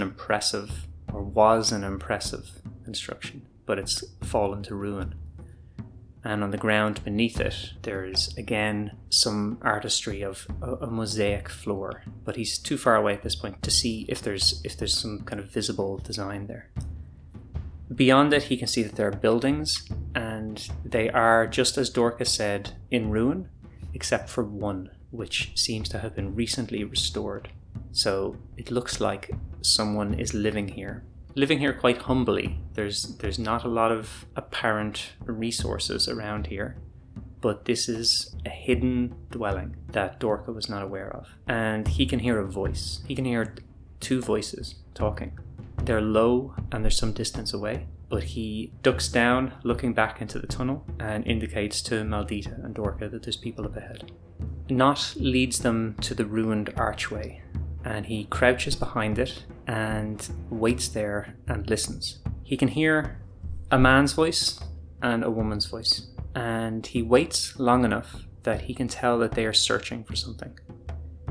was an impressive construction, but it's fallen to ruin. And on the ground beneath it, there's again some artistry of a mosaic floor, but he's too far away at this point to see if there's some kind of visible design there. Beyond it, he can see that there are buildings, and they are, just as Dorka said, in ruin, except for one, which seems to have been recently restored. So it looks like someone is living here quite humbly. There's not a lot of apparent resources around here, but this is a hidden dwelling that Dorka was not aware of. And he can hear a voice. He can hear two voices talking. They're low and they're some distance away, but he ducks down, looking back into the tunnel, and indicates to Maldita and Dorka that there's people up ahead. Knotte leads them to the ruined archway, and he crouches behind it and waits there and listens. He can hear a man's voice and a woman's voice, and he waits long enough that he can tell that they are searching for something.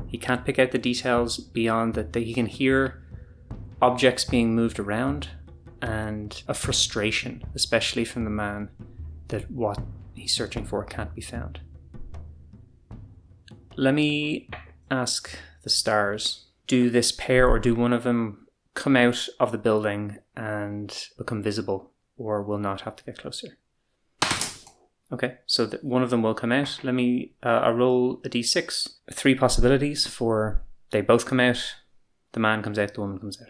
He can't pick out the details beyond that. He can hear objects being moved around and a frustration, especially from the man, that what he's searching for can't be found. Let me ask the stars, do this pair or do one of them come out of the building and become visible, or will not have to get closer? Okay, so one of them will come out. Let me I roll a d6. 3 possibilities for they both come out, the man comes out, the woman comes out.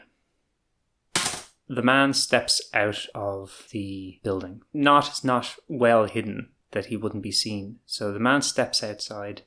The man steps out of the building. It's not well hidden that he wouldn't be seen. So the man steps outside,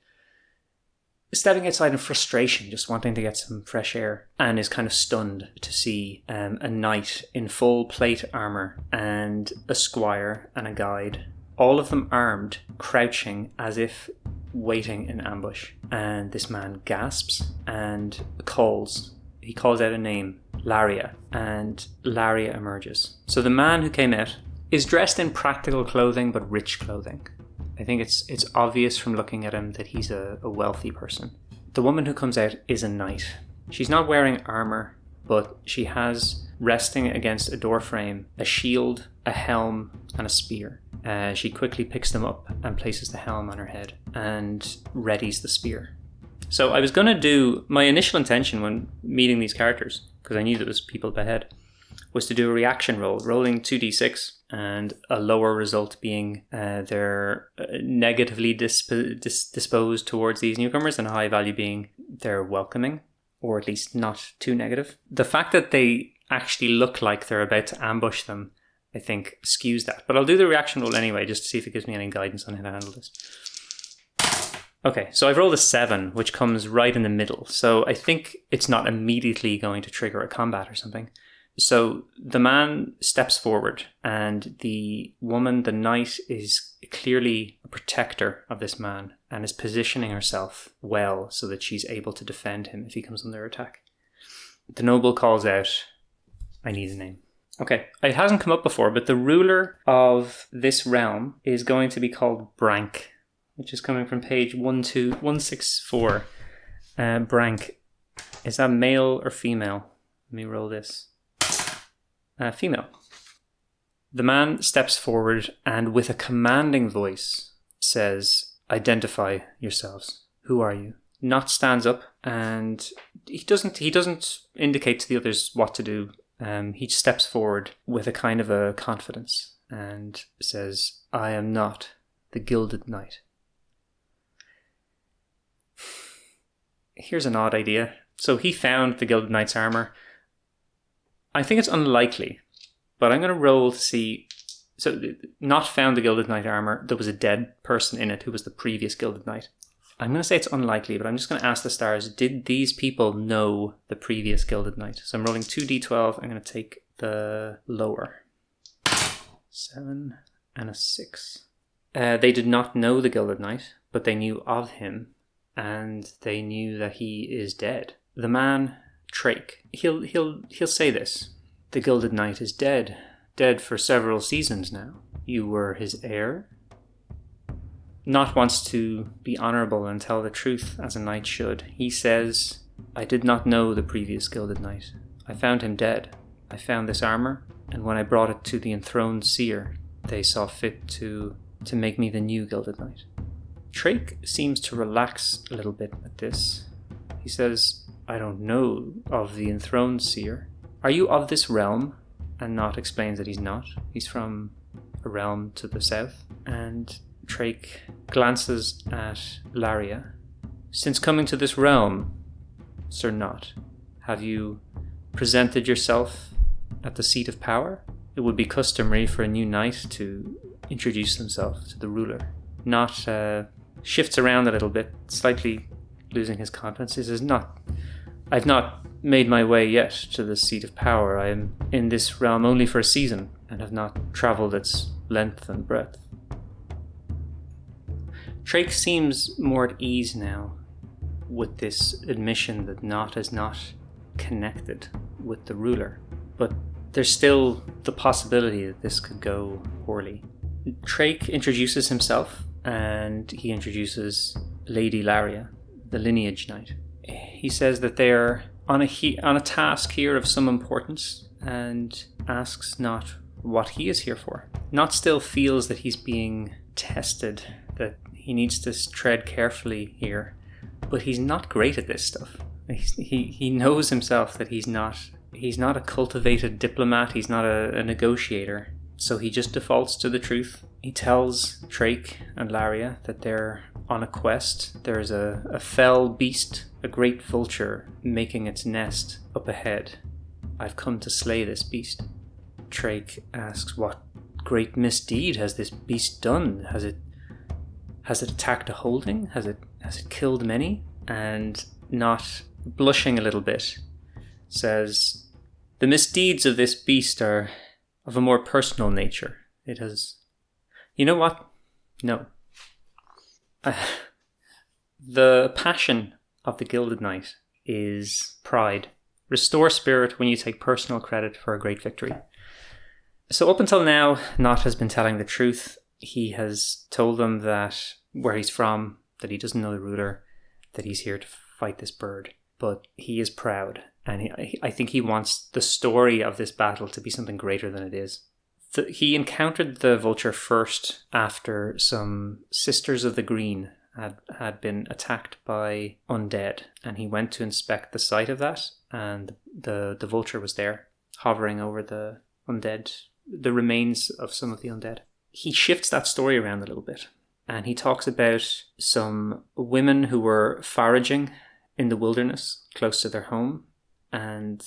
stepping outside in frustration, just wanting to get some fresh air, and is kind of stunned to see a knight in full plate armor and a squire and a guide, all of them armed, crouching as if waiting in ambush. And this man gasps and calls. He calls out a name, Lair, and Lair emerges. So the man who came out is dressed in practical clothing, but rich clothing. I think it's obvious from looking at him that he's a wealthy person. The woman who comes out is a knight. She's not wearing armor, but she has, resting against a doorframe, a shield, a helm, and a spear. She quickly picks them up and places the helm on her head and readies the spear. So I was going to do, my initial intention when meeting these characters, because I knew there was people up ahead, was to do a reaction roll, rolling 2d6, and a lower result being they're negatively disposed towards these newcomers, and a high value being they're welcoming. or at least not too negative. The fact that they actually look like they're about to ambush them, I think, skews that. But I'll do the reaction roll anyway, just to see if it gives me any guidance on how to handle this. Okay, so I've rolled a 7, which comes right in the middle. So I think it's not immediately going to trigger a combat or something. So the man steps forward, and the woman, the knight, is clearly a protector of this man and is positioning herself well so that she's able to defend him if he comes under attack. The noble calls out, I need a name. Okay, it hasn't come up before, but the ruler of this realm is going to be called Brank, which is coming from page 164. Brank, is that male or female? Let me roll this. Female. The man steps forward and with a commanding voice says, identify yourselves. Who are you? Knotte stands up and he doesn't indicate to the others what to do. He steps forward with a kind of a confidence and says, I am not the Gilded Knight. Here's an odd idea. So he found the Gilded Knight's armor. I think it's unlikely, but I'm going to roll to see. So Knotte found the Gilded Knight armor. There was a dead person in it who was the previous Gilded Knight. I'm going to say it's unlikely, but I'm just going to ask the stars, did these people know the previous Gilded Knight? So I'm rolling 2d12. I'm going to take the lower. 7 and a 6. They did not know the Gilded Knight, but they knew of him, and they knew that he is dead. The man, Trake, he'll say this. The Gilded Knight is dead for several seasons now. You were his heir. Knotte wants to be honourable and tell the truth as a knight should. He says, I did not know the previous Gilded Knight. I found him dead. I found this armour, and when I brought it to the enthroned seer, they saw fit to make me the new Gilded Knight. Trake seems to relax a little bit at this. He says, I don't know of the enthroned seer. Are you of this realm? And Knotte explains that he's not. He's from a realm to the south. And Trake glances at Laria. Since coming to this realm, Sir Knotte, have you presented yourself at the seat of power? It would be customary for a new knight to introduce himself to the ruler. Knotte shifts around a little bit, slightly losing his confidence. He says, I've not made my way yet to the seat of power. I am in this realm only for a season and have not travelled its length and breadth. Trake seems more at ease now with this admission that Knotte is not connected with the ruler, but there's still the possibility that this could go poorly. Trake introduces himself, and he introduces Lady Laria, the lineage knight. He says that they're on a task here of some importance, and asks Knotte what he is here for. Knotte still feels that he's being tested, that he needs to tread carefully here, but he's not great at this stuff. He knows himself that he's not a cultivated diplomat, he's not a negotiator, so he just defaults to the truth. He tells Trake and Laria that they're on a quest. There's a fell beast, a great vulture, making its nest up ahead. I've come to slay this beast. Trake asks, what great misdeed has this beast done? Has it attacked a holding? Has it killed many? And Knotte, blushing a little bit, says, the misdeeds of this beast are of a more personal nature. It has... You know what? No. The passion of the Gilded Knight is pride. Restore spirit when you take personal credit for a great victory. So up until now, Knotte has been telling the truth. He has told them that where he's from, that he doesn't know the ruler, that he's here to fight this bird. But he is proud, and I think he wants the story of this battle to be something greater than it is. He encountered the vulture first after some Sisters of the Green had been attacked by undead, and he went to inspect the site of that, and the vulture was there, hovering over the undead, the remains of some of the undead. He shifts that story around a little bit, and he talks about some women who were foraging in the wilderness close to their home. And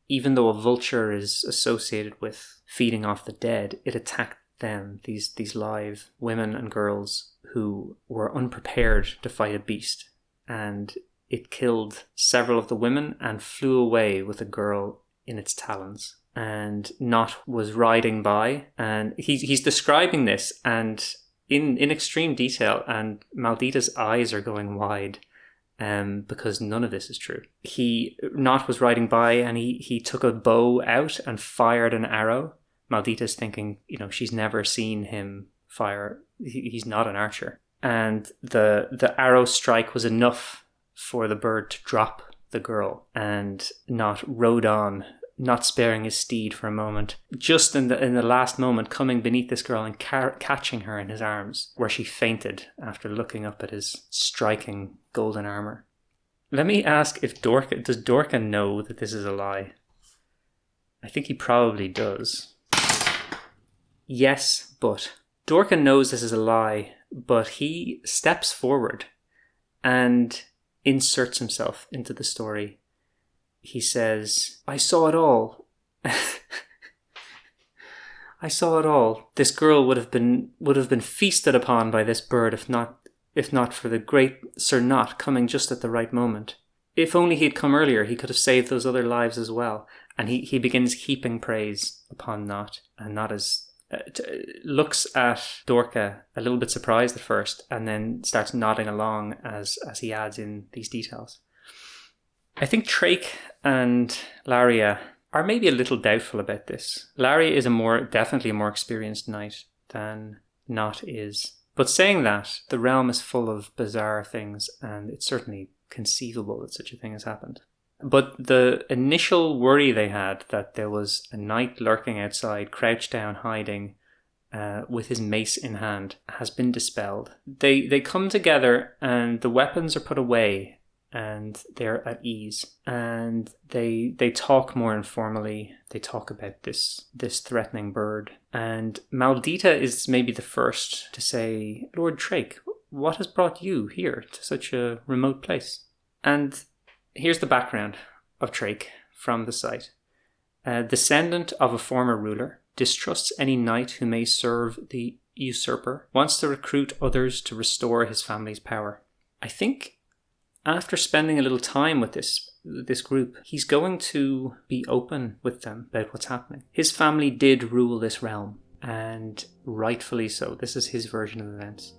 even though a vulture is associated with feeding off the dead, it attacked them, these live women and girls who were unprepared to fight a beast. And it killed several of the women and flew away with a girl in its talons. And Knotte was riding by, and he's describing this and in extreme detail, and Maldita's eyes are going wide because none of this is true. Knotte was riding by, and he took a bow out and fired an arrow. Maldita's thinking, she's never seen him fire. He's not an archer. And the arrow strike was enough for the bird to drop the girl, and Knotte rode on, not sparing his steed for a moment, just in the last moment coming beneath this girl and catching her in his arms, where she fainted after looking up at his striking golden armor. Let me ask if does Dorka know that this is a lie? I think he probably does. Yes, but Dorka knows this is a lie, but he steps forward and inserts himself into the story. He says, I saw it all. I saw it all. This girl would have been feasted upon by this bird if not for the great Sir Knotte coming just at the right moment. If only he had come earlier, he could have saved those other lives as well. And he begins heaping praise upon Knotte, and Knotte looks at Dorka a little bit surprised at first, and then starts nodding along as he adds in these details. I think Trake and Lair are maybe a little doubtful about this. Lair is definitely a more experienced knight than Knotte is. But saying that, the realm is full of bizarre things, and it's certainly conceivable that such a thing has happened. But the initial worry they had that there was a knight lurking outside, crouched down, hiding, with his mace in hand, has been dispelled. They come together, and the weapons are put away, and they're at ease, and they talk more informally. They talk about this threatening bird, and Maldita is maybe the first to say, Lord Trake, what has brought you here to such a remote place? And here's the background of Trake from the site. Descendant of a former ruler, distrusts any knight who may serve the usurper, wants to recruit others to restore his family's power. I think after spending a little time with this group, he's going to be open with them about what's happening. His family did rule this realm, and rightfully so. This is his version of events.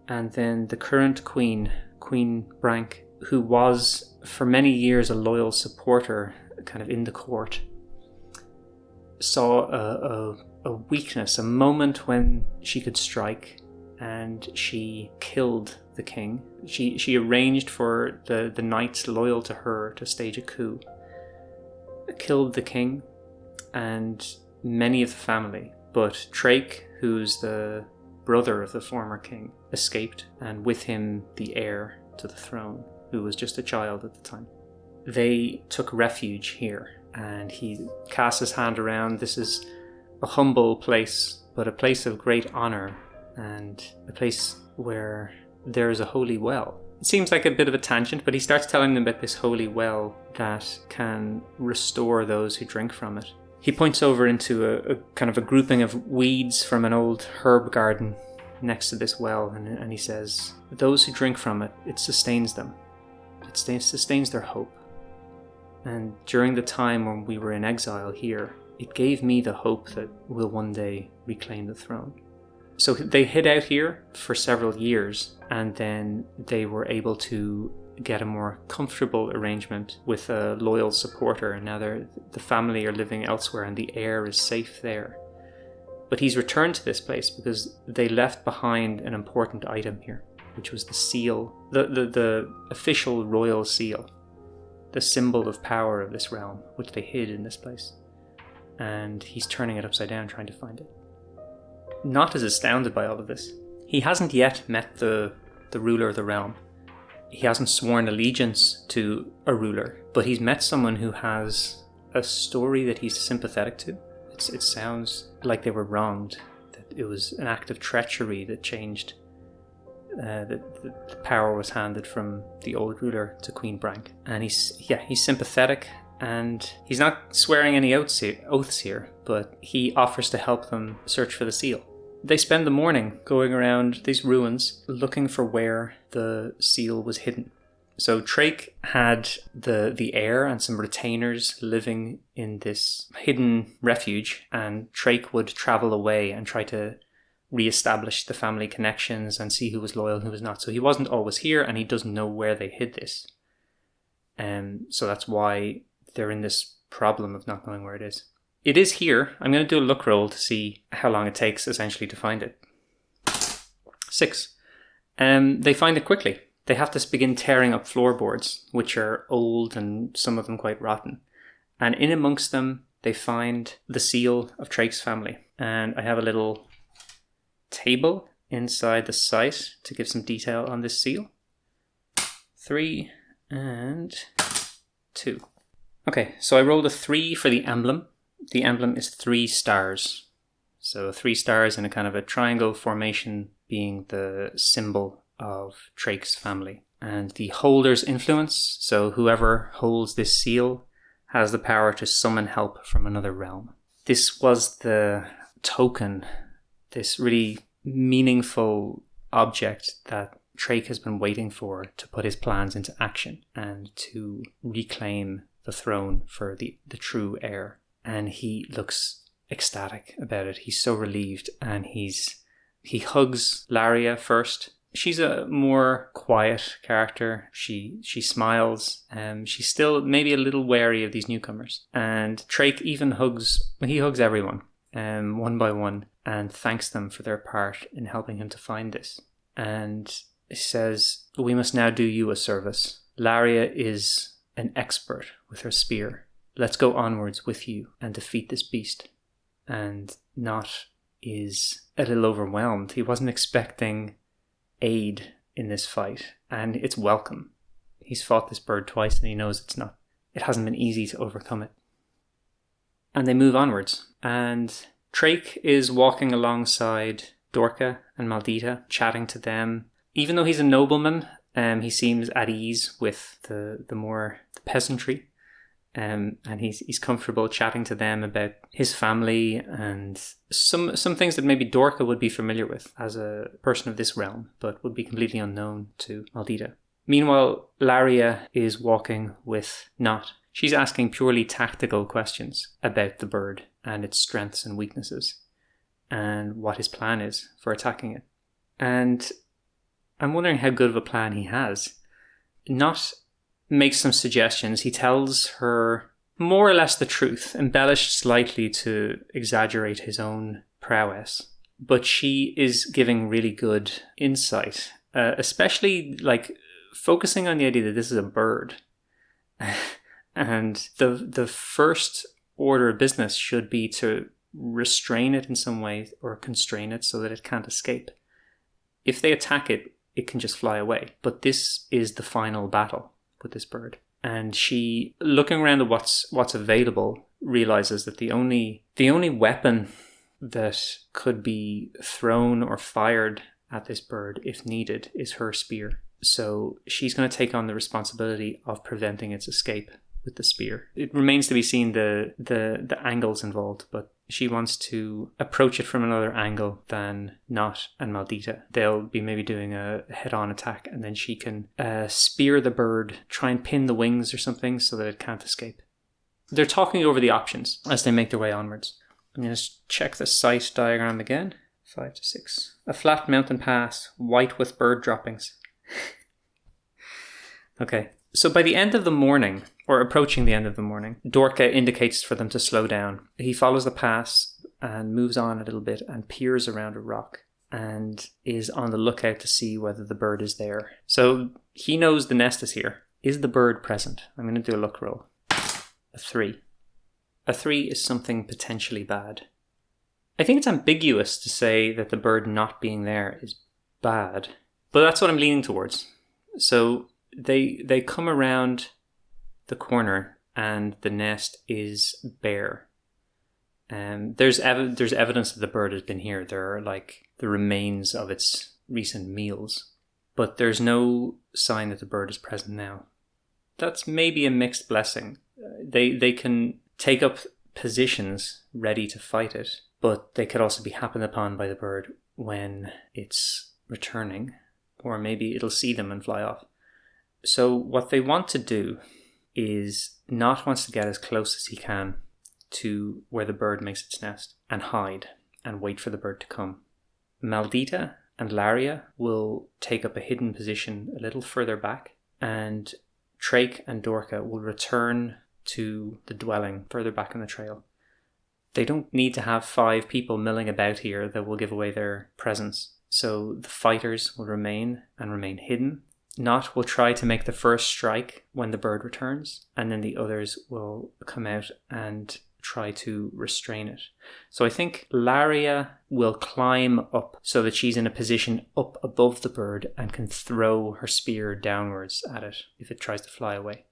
And then the current Queen Brank, who was for many years a loyal supporter kind of in the court, saw a weakness, a moment when she could strike, and she killed the king. She arranged for the knights loyal to her to stage a coup, killed the king and many of the family, but Trake, who's the brother of the former king, escaped, and with him the heir to the throne, who was just a child at the time. They took refuge here, and he cast his hand around. This is a humble place, but a place of great honor, and a place where there is a holy well. It seems like a bit of a tangent, but he starts telling them about this holy well that can restore those who drink from it. He points over into a kind of a grouping of weeds from an old herb garden next to this well, and he says, those who drink from it, it sustains them. It sustains their hope. And during the time when we were in exile here, it gave me the hope that we'll one day reclaim the throne. So they hid out here for several years, and then they were able to get a more comfortable arrangement with a loyal supporter, and now the family are living elsewhere and the heir is safe there. But he's returned to this place because they left behind an important item here, which was the seal, the official royal seal, the symbol of power of this realm, which they hid in this place. And he's turning it upside down, trying to find it. Knotte is astounded by all of this. He hasn't yet met the ruler of the realm. He hasn't sworn allegiance to a ruler, but he's met someone who has a story that he's sympathetic to. It sounds like they were wronged, that it was an act of treachery that changed the power was handed from the old ruler to Queen Brank. And he's sympathetic, and he's not swearing any oaths here, but he offers to help them search for the seal. They spend the morning going around these ruins looking for where the seal was hidden. So Trake had the heir and some retainers living in this hidden refuge, and Trake would travel away and try to re-establish the family connections and see who was loyal and who was not. So he wasn't always here, and he doesn't know where they hid this. So that's why they're in this problem of not knowing where it is. It is here. I'm going to do a look roll to see how long it takes essentially to find it. 6. They find it quickly. They have to begin tearing up floorboards, which are old and some of them quite rotten. And in amongst them, they find the seal of Trake's family. And I have a little table inside the site to give some detail on this seal. 3 and 2. Okay, so I rolled a 3 for the emblem. The emblem is 3 stars. So 3 stars in a kind of a triangle formation being the symbol of Trake's family. And the holder's influence, so whoever holds this seal has the power to summon help from another realm. This was the token, this really meaningful object that Trake has been waiting for to put his plans into action and to reclaim the throne for the true heir. And he looks ecstatic about it. He's so relieved, and he hugs Laria first. She's a more quiet character. She smiles. She's still maybe a little wary of these newcomers. And Trake even hugs everyone, one by one, and thanks them for their part in helping him to find this. And he says, "We must now do you a service. Laria is an expert with her spear. Let's go onwards with you and defeat this beast." And Knotte is a little overwhelmed. He wasn't expecting aid in this fight, and it's welcome. He's fought this bird twice, and he knows it hasn't been easy to overcome it. And they move onwards, and Trake is walking alongside Dorka and Maldita, chatting to them. Even though he's a nobleman, he seems at ease with the peasantry. And he's comfortable chatting to them about his family and some things that maybe Dorka would be familiar with as a person of this realm, but would be completely unknown to Maldita. Meanwhile, Laria is walking with Knotte. She's asking purely tactical questions about the bird and its strengths and weaknesses and what his plan is for attacking it. And I'm wondering how good of a plan he has. Knotte makes some suggestions. He tells her more or less the truth, embellished slightly to exaggerate his own prowess. But she is giving really good insight, especially like focusing on the idea that this is a bird. And the first order of business should be to restrain it in some way or constrain it so that it can't escape. If they attack it, it can just fly away. But this is the final battle with this bird. And she, looking around at what's available, realizes that the only weapon that could be thrown or fired at this bird if needed is her spear. So she's going to take on the responsibility of preventing its escape with the spear. It remains to be seen the angles involved, but she wants to approach it from another angle than Knotte and Maldita. They'll be maybe doing a head-on attack, and then she can spear the bird, try and pin the wings or something so that it can't escape. They're talking over the options as they make their way onwards. I'm going to check the site diagram again. 5 to 6. A flat mountain pass, white with bird droppings. Okay, so by the end of the morning, or approaching the end of the morning, Dorka indicates for them to slow down. He follows the pass and moves on a little bit and peers around a rock and is on the lookout to see whether the bird is there. So he knows the nest is here. Is the bird present? I'm going to do a look roll. A 3. A 3 is something potentially bad. I think it's ambiguous to say that the bird not being there is bad, but that's what I'm leaning towards. So they come around the corner and the nest is bare. There's evidence that the bird has been here. There are like the remains of its recent meals. but there's no sign that the bird is present now. That's maybe a mixed blessing. They can take up positions ready to fight it, but they could also be happened upon by the bird when it's returning, or maybe it'll see them and fly off. So what they want to do is Knotte wants to get as close as he can to where the bird makes its nest and hide and wait for the bird to come. Maldita and Lair will take up a hidden position a little further back, and Trake and Dorka will return to the dwelling further back in the trail. They don't need to have 5 people milling about here that will give away their presence. So the fighters will remain hidden. Knotte will try to make the first strike when the bird returns, and then the others will come out and try to restrain it. So I think Lair will climb up so that she's in a position up above the bird and can throw her spear downwards at it if it tries to fly away.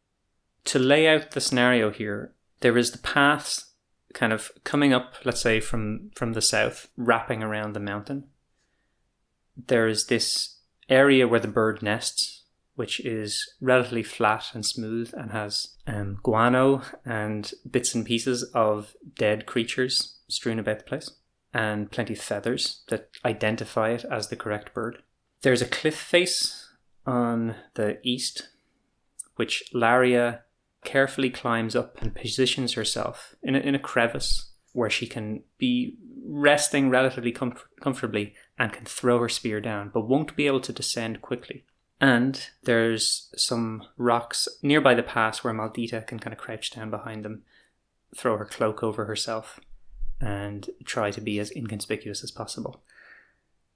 To lay out the scenario here, there is the paths kind of coming up, let's say from the south, wrapping around the mountain. There is this area where the bird nests, which is relatively flat and smooth and has guano and bits and pieces of dead creatures strewn about the place, and plenty of feathers that identify it as the correct bird. There's a cliff face on the east, which Lair carefully climbs up and positions herself in a crevice where she can be resting relatively comfortably and can throw her spear down, but won't be able to descend quickly. And there's some rocks nearby the pass where Maldita can kind of crouch down behind them, throw her cloak over herself, and try to be as inconspicuous as possible.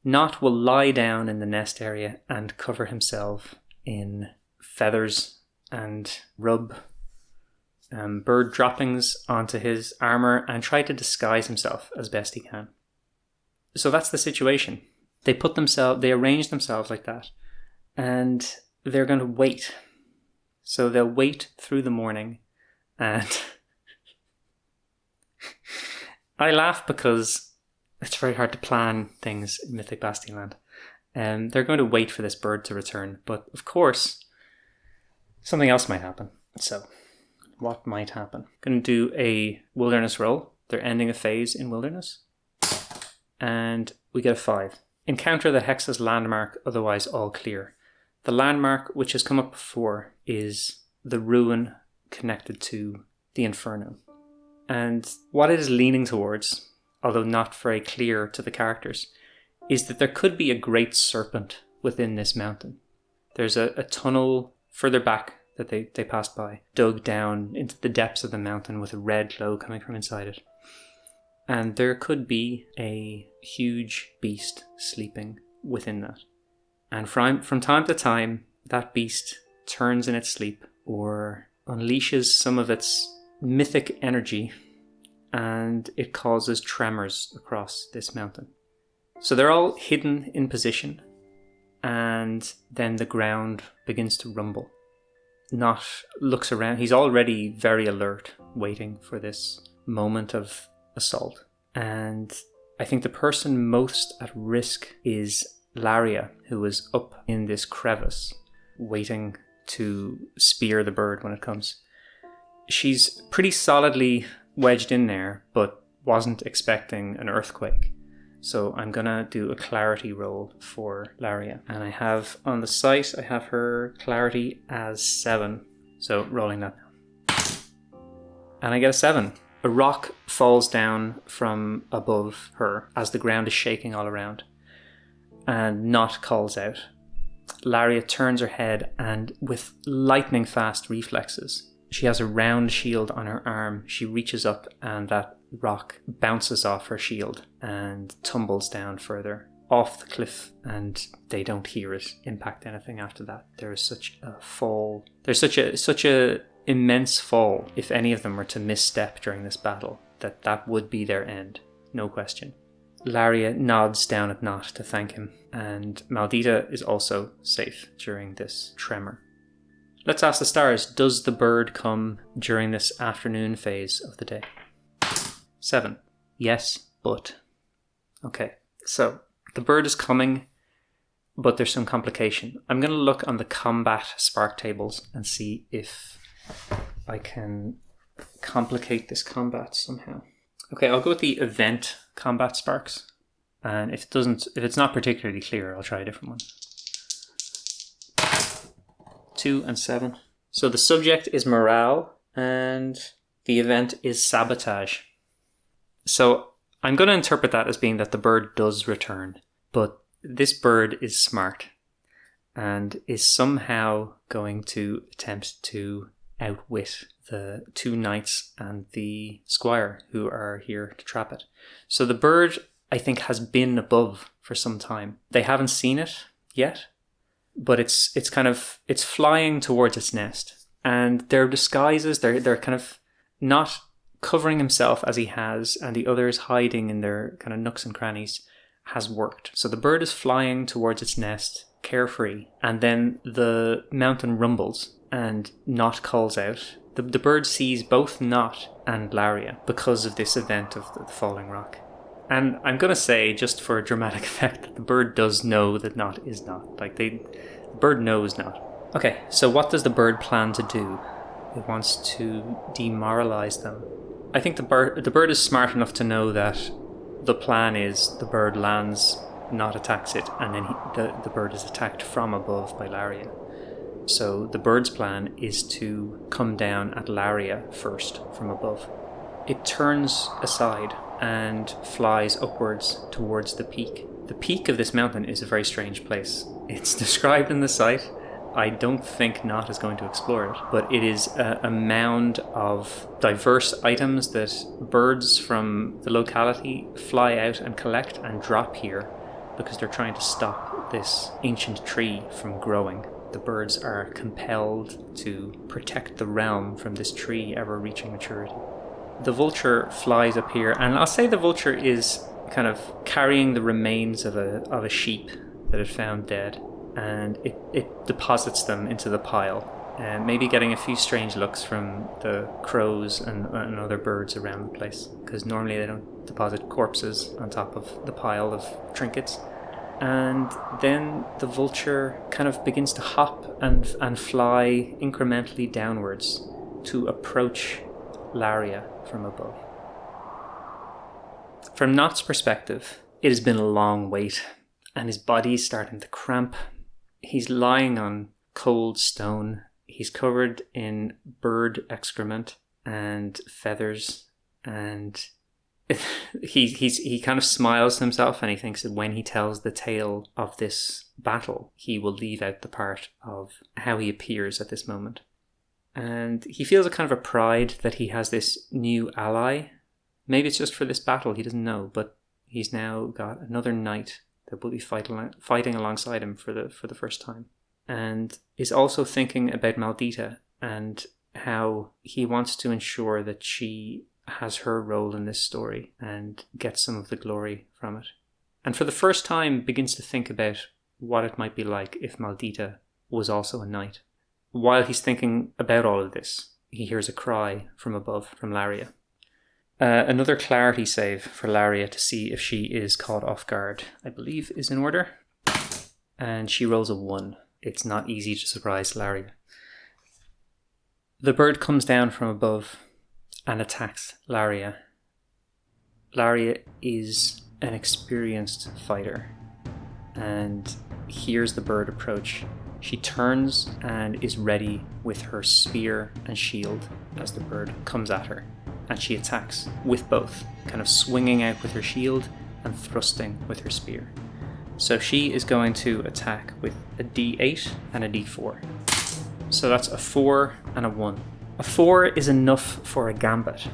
Knotte will lie down in the nest area and cover himself in feathers and rub bird droppings onto his armor and try to disguise himself as best he can. So that's the situation. They arrange themselves like that, and they're going to wait. So they'll wait through the morning, and I laugh because it's very hard to plan things in Mythic Bastionland. They're going to wait for this bird to return, but of course, something else might happen. So, what might happen? I'm going to do a wilderness roll. They're ending a phase in wilderness. And we get a 5. Encounter the Hex's landmark, otherwise all clear. The landmark, which has come up before, is the ruin connected to the Inferno. And what it is leaning towards, although not very clear to the characters, is that there could be a great serpent within this mountain. There's a tunnel further back that they passed by, dug down into the depths of the mountain with a red glow coming from inside it. And there could be a huge beast sleeping within that. And from time to time, that beast turns in its sleep or unleashes some of its mythic energy, and it causes tremors across this mountain. So they're all hidden in position, and then the ground begins to rumble. Knotte looks around. He's already very alert, waiting for this moment of assault. And I think the person most at risk is Lair, who is up in this crevice, waiting to spear the bird when it comes. She's pretty solidly wedged in there, but wasn't expecting an earthquake. So I'm gonna do a clarity roll for Lair. And I have on the site, I have her clarity as 7. So rolling that now. And I get a 7. A rock falls down from above her as the ground is shaking all around. And Knotte calls out. Lair turns her head, and with lightning fast reflexes, she has a round shield on her arm. She reaches up and that rock bounces off her shield and tumbles down further off the cliff, and they don't hear it impact anything after that. There is such a fall. There's such a immense fall if any of them were to misstep during this battle, that would be their end, no question. Lair nods down at Knotte to thank him, and Maldita is also safe during this tremor. Let's ask the stars, does the bird come during this afternoon phase of the day? 7. Yes, but. Okay, so the bird is coming. but there's some complication. I'm going to look on the combat spark tables and see if I can complicate this combat somehow. Okay, I'll go with the event combat sparks. And if it's not particularly clear, I'll try a different one. 2 and 7. So the subject is morale and the event is sabotage. So I'm going to interpret that as being that the bird does return, but this bird is smart and is somehow going to attempt to outwit the 2 knights and the squire who are here to trap it. So the bird, I think, has been above for some time. They haven't seen it yet, but it's flying towards its nest, and their disguises, they're kind of not covering himself as he has, and the others hiding in their kind of nooks and crannies has worked. So the bird is flying towards its nest, carefree, and then the mountain rumbles and Knotte calls out. The bird sees both Knotte and Laria because of this event of the falling rock. And I'm going to say, just for dramatic effect, that the bird does know that Knotte is Knotte. Like, the bird knows Knotte. Okay, so what does the bird plan to do? It wants to demoralize them. I think the bird is smart enough to know that the plan is the bird lands, Knotte attacks it, and then the bird is attacked from above by Laria. So the bird's plan is to come down at Laria first from above. It turns aside and flies upwards towards the peak. The peak of this mountain is a very strange place. It's described in the site. I don't think Knotte is going to explore it, but it is a mound of diverse items that birds from the locality fly out and collect and drop here because they're trying to stop this ancient tree from growing. The birds are compelled to protect the realm from this tree ever reaching maturity. The vulture flies up here, and I'll say the vulture is kind of carrying the remains of a sheep that it found dead, and it deposits them into the pile, and maybe getting a few strange looks from the crows and other birds around the place, because normally they don't deposit corpses on top of the pile of trinkets. And then the vulture kind of begins to hop and fly incrementally downwards to approach Laria from above. From Knotte's perspective, it has been a long wait, and his body's starting to cramp. He's lying on cold stone. He's covered in bird excrement and feathers, and he kind of smiles to himself, and he thinks that when he tells the tale of this battle, he will leave out the part of how he appears at this moment. And he feels a kind of a pride that he has this new ally. Maybe it's just for this battle, he doesn't know, but he's now got another knight that will be fighting alongside him for the first time. And is also thinking about Maldita and how he wants to ensure that she has her role in this story and gets some of the glory from it. And for the first time begins to think about what it might be like if Maldita was also a knight. While he's thinking about all of this, he hears a cry from above, from Laria. Another clarity save for Laria to see if she is caught off guard, I believe is in order. And she rolls a 1. It's not easy to surprise Laria. The bird comes down from above and attacks Laria. Laria is an experienced fighter and hears the bird approach. She turns and is ready with her spear and shield as the bird comes at her, and she attacks with both, kind of swinging out with her shield and thrusting with her spear. So she is going to attack with a d8 and a d4. So that's a 4 and a 1. A 4 is enough for a gambit.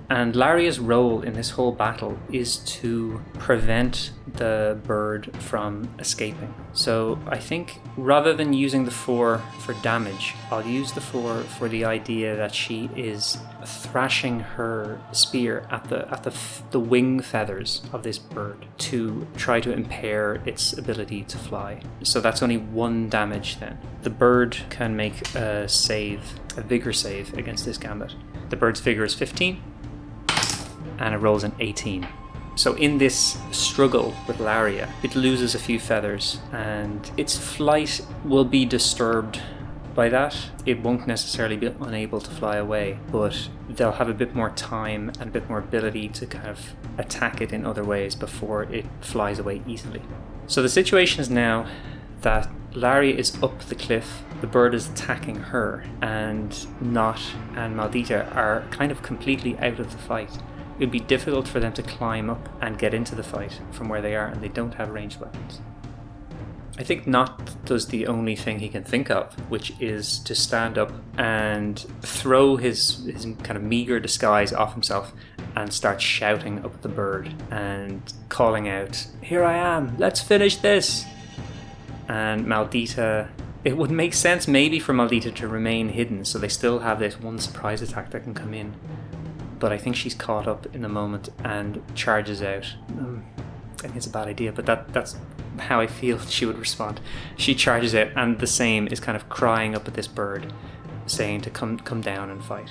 And Laria's role in this whole battle is to prevent the bird from escaping. So I think rather than using the 4 for damage, I'll use the 4 for the idea that she is thrashing her spear at the wing feathers of this bird to try to impair its ability to fly. So that's only 1 damage then. The bird can make a vigor save against this gambit. The bird's vigor is 15. And it rolls an 18. So in this struggle with Laria, it loses a few feathers and its flight will be disturbed by that. It won't necessarily be unable to fly away, but they'll have a bit more time and a bit more ability to kind of attack it in other ways before it flies away easily. So the situation is now that Laria is up the cliff, the bird is attacking her, and Knotte and Maldita are kind of completely out of the fight. It would be difficult for them to climb up and get into the fight from where they are, and they don't have ranged weapons. I think Knotte does the only thing he can think of, which is to stand up and throw his kind of meager disguise off himself and start shouting up at the bird and calling out, "Here I am, let's finish this!" And Maldita, it would make sense maybe for Maldita to remain hidden so they still have this one surprise attack that can come in. But I think she's caught up in the moment and charges out. I think it's a bad idea, but that's how I feel she would respond. She charges out, and the same is kind of crying up at this bird, saying to come down and fight.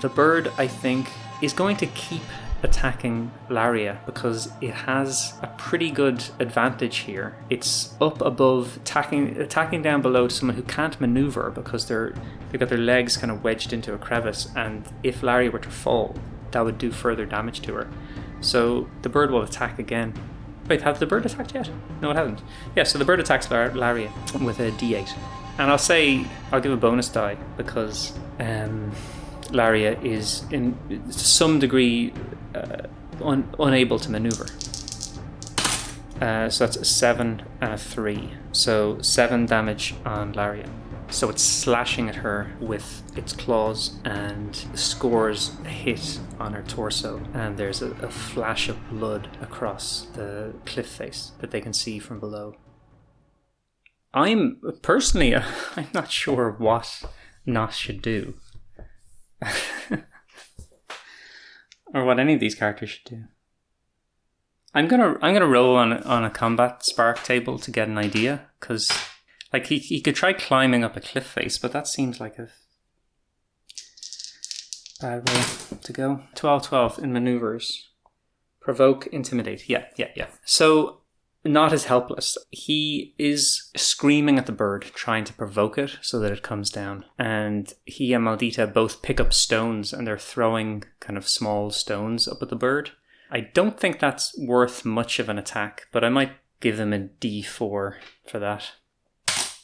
The bird, I think, is going to keep attacking Laria because it has a pretty good advantage here. It's up above, attacking down below to someone who can't maneuver because they've got their legs kind of wedged into a crevice, and if Laria were to fall, that would do further damage to her. So the bird will attack again. Wait, has the bird attacked yet? No, it hasn't. Yeah, so the bird attacks Laria with a d8. And I'll give a bonus die because Laria is in to some degree unable to maneuver. So that's a 7 and a 3. So 7 damage on Laria. So it's slashing at her with its claws and scores a hit on her torso, and there's a flash of blood across the cliff face that they can see from below. I'm not sure what Knotte should do. Or what any of these characters should do. I'm gonna roll on a combat spark table to get an idea, because like he could try climbing up a cliff face, but that seems like a bad way to go. 12 in maneuvers. Provoke, intimidate. Yeah. So Knotte is helpless. He is screaming at the bird, trying to provoke it so that it comes down. And he and Maldita both pick up stones, and they're throwing kind of small stones up at the bird. I don't think that's worth much of an attack, but I might give them a d4 for that.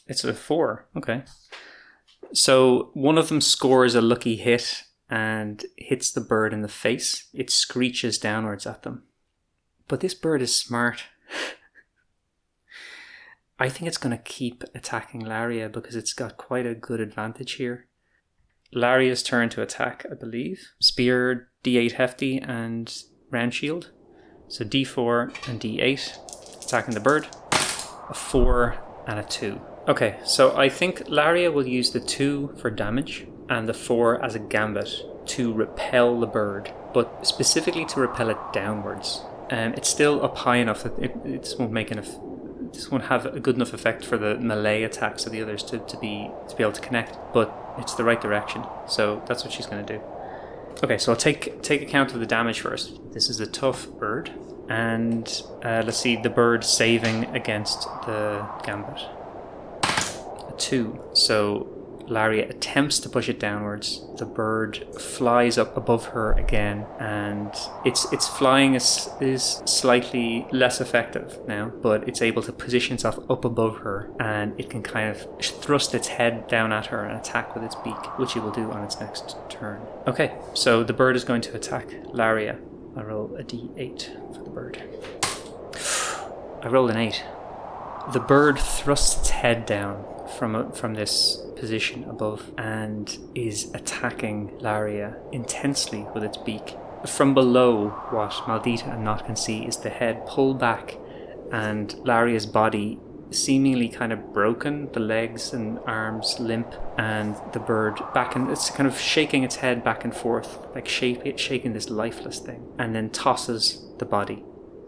It's a 4, okay. So one of them scores a lucky hit and hits the bird in the face. It screeches downwards at them. But this bird is smart. I think it's going to keep attacking Laria because it's got quite a good advantage here. Laria's turn to attack, I believe. Spear, d8 hefty, and round shield. So d4 and d8. Attacking the bird. A 4 and a 2. Okay, so I think Laria will use the 2 for damage and the 4 as a gambit to repel the bird, but specifically to repel it downwards. It's still up high enough that it won't have a good enough effect for the melee attacks of the others to be able to connect, but it's the right direction, so that's what she's going to do. Okay, so I'll take account of the damage first. This is a tough bird, and let's see, the bird saving against the gambit. 2. So Laria attempts to push it downwards. The bird flies up above her again, and its flying is slightly less effective now, but it's able to position itself up above her, and it can kind of thrust its head down at her and attack with its beak, which it will do on its next turn. Okay, so the bird is going to attack Laria. I roll a d8 for the bird. I rolled an 8. The bird thrusts its head down from this position above and is attacking Laria intensely with its beak. From below, what Maldita and Knotte can see is the head pull back and Laria's body seemingly kind of broken, the legs and arms limp, and the bird it's kind of shaking its head back and forth, like shaking this lifeless thing, and then tosses the body.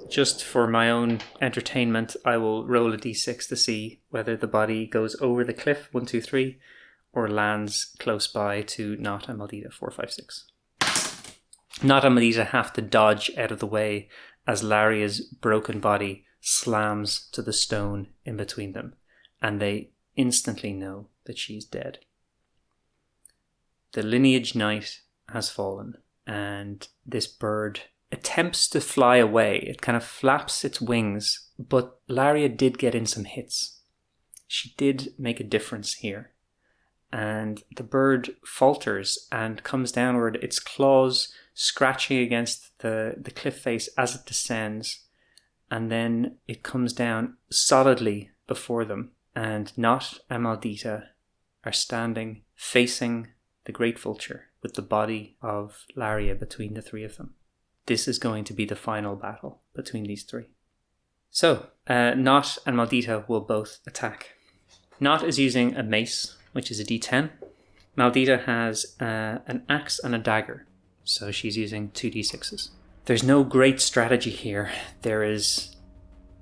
Just for my own entertainment, I will roll a d6 to see whether the body goes over the cliff, 1, 2, 3, or lands close by to Knotte and Maldita, 4, 5, 6. Knotte and Maldita have to dodge out of the way as Laria's broken body slams to the stone in between them, and they instantly know that she's dead. The lineage knight has fallen, and this bird attempts to fly away. It kind of flaps its wings, but Laria did get in some hits. She did make a difference here. And the bird falters and comes downward, its claws scratching against the cliff face as it descends. And then it comes down solidly before them. And Knotte and Maldita are standing facing the great vulture with the body of Laria between the three of them. This is going to be the final battle between these three. So, Knotte and Maldita will both attack. Knotte is using a mace, which is a d10. Maldita has an axe and a dagger, so she's using 2d6s. There's no great strategy here. There is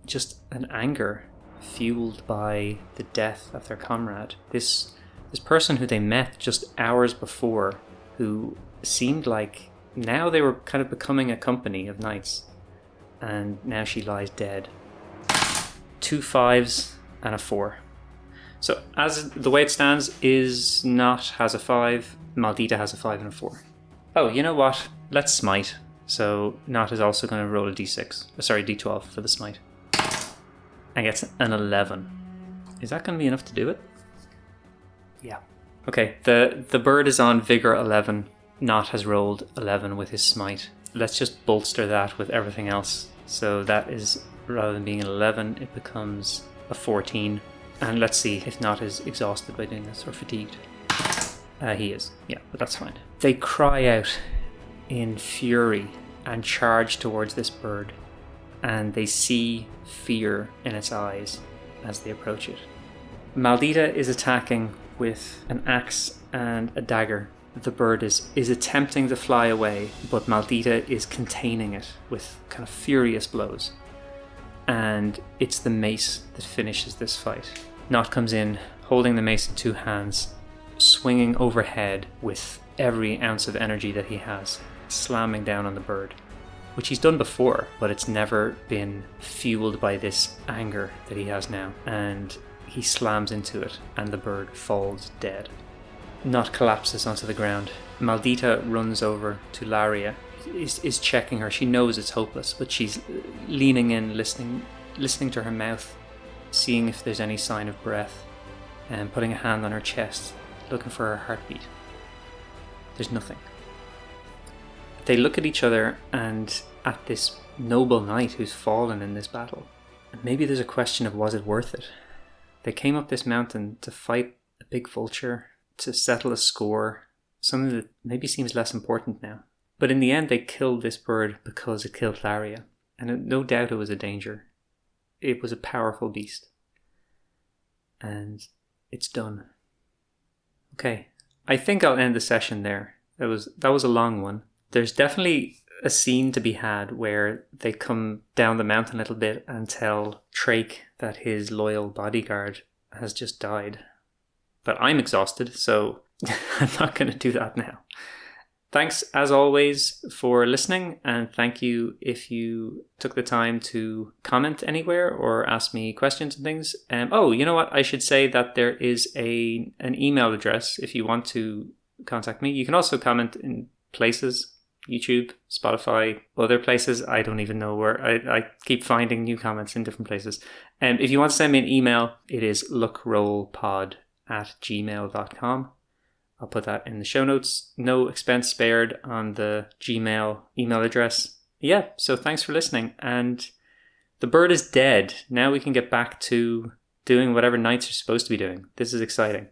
just an anger fueled by the death of their comrade. This person who they met just hours before, who seemed like now they were kind of becoming a company of knights, and now she lies dead. 2 5s and a 4. So as the way it stands is Knotte has a 5, Maldita has a 5 and a 4. Oh, you know what? Let's smite. So Knotte is also going to roll a d12 for the smite. And gets an 11. Is that going to be enough to do it? Yeah. Okay, the bird is on Vigor 11. Knotte has rolled 11 with his smite. Let's just bolster that with everything else. So that is, rather than being an 11, it becomes a 14. And let's see if Knotte is exhausted by doing this or fatigued. He is, yeah, but that's fine. They cry out in fury and charge towards this bird. And they see fear in its eyes as they approach it. Maldita is attacking with an axe and a dagger. The bird is attempting to fly away, but Maldita is containing it with kind of furious blows. And it's the mace that finishes this fight. Knotte comes in, holding the mace in 2 hands, swinging overhead with every ounce of energy that he has, slamming down on the bird, which he's done before, but it's never been fueled by this anger that he has now. And he slams into it, and the bird falls dead. Knotte collapses onto the ground. Maldita runs over to Laria, is checking her. She knows it's hopeless, but she's leaning in, listening to her mouth, seeing if there's any sign of breath, and putting a hand on her chest, looking for her heartbeat. There's nothing. They look at each other and at this noble knight who's fallen in this battle. And maybe there's a question of, was it worth it? They came up this mountain to fight a big vulture, to settle a score, something that maybe seems less important now. But in the end, they killed this bird because it killed Laria. And no doubt it was a danger. It was a powerful beast. And it's done. Okay, I think I'll end the session there. That was a long one. There's definitely a scene to be had where they come down the mountain a little bit and tell Trake that his loyal bodyguard has just died. But I'm exhausted, so I'm not going to do that now. Thanks, as always, for listening, and thank you if you took the time to comment anywhere or ask me questions and things. Oh, you know what? I should say that there is an email address if you want to contact me. You can also comment in places, YouTube, Spotify, other places. I don't even know where. I keep finding new comments in different places. If you want to send me an email, it is lookrollpod@gmail.com. I'll put that in the show notes. No expense spared on the Gmail email address. Yeah, so thanks for listening. And the bird is dead. Now we can get back to doing whatever knights are supposed to be doing. This is exciting.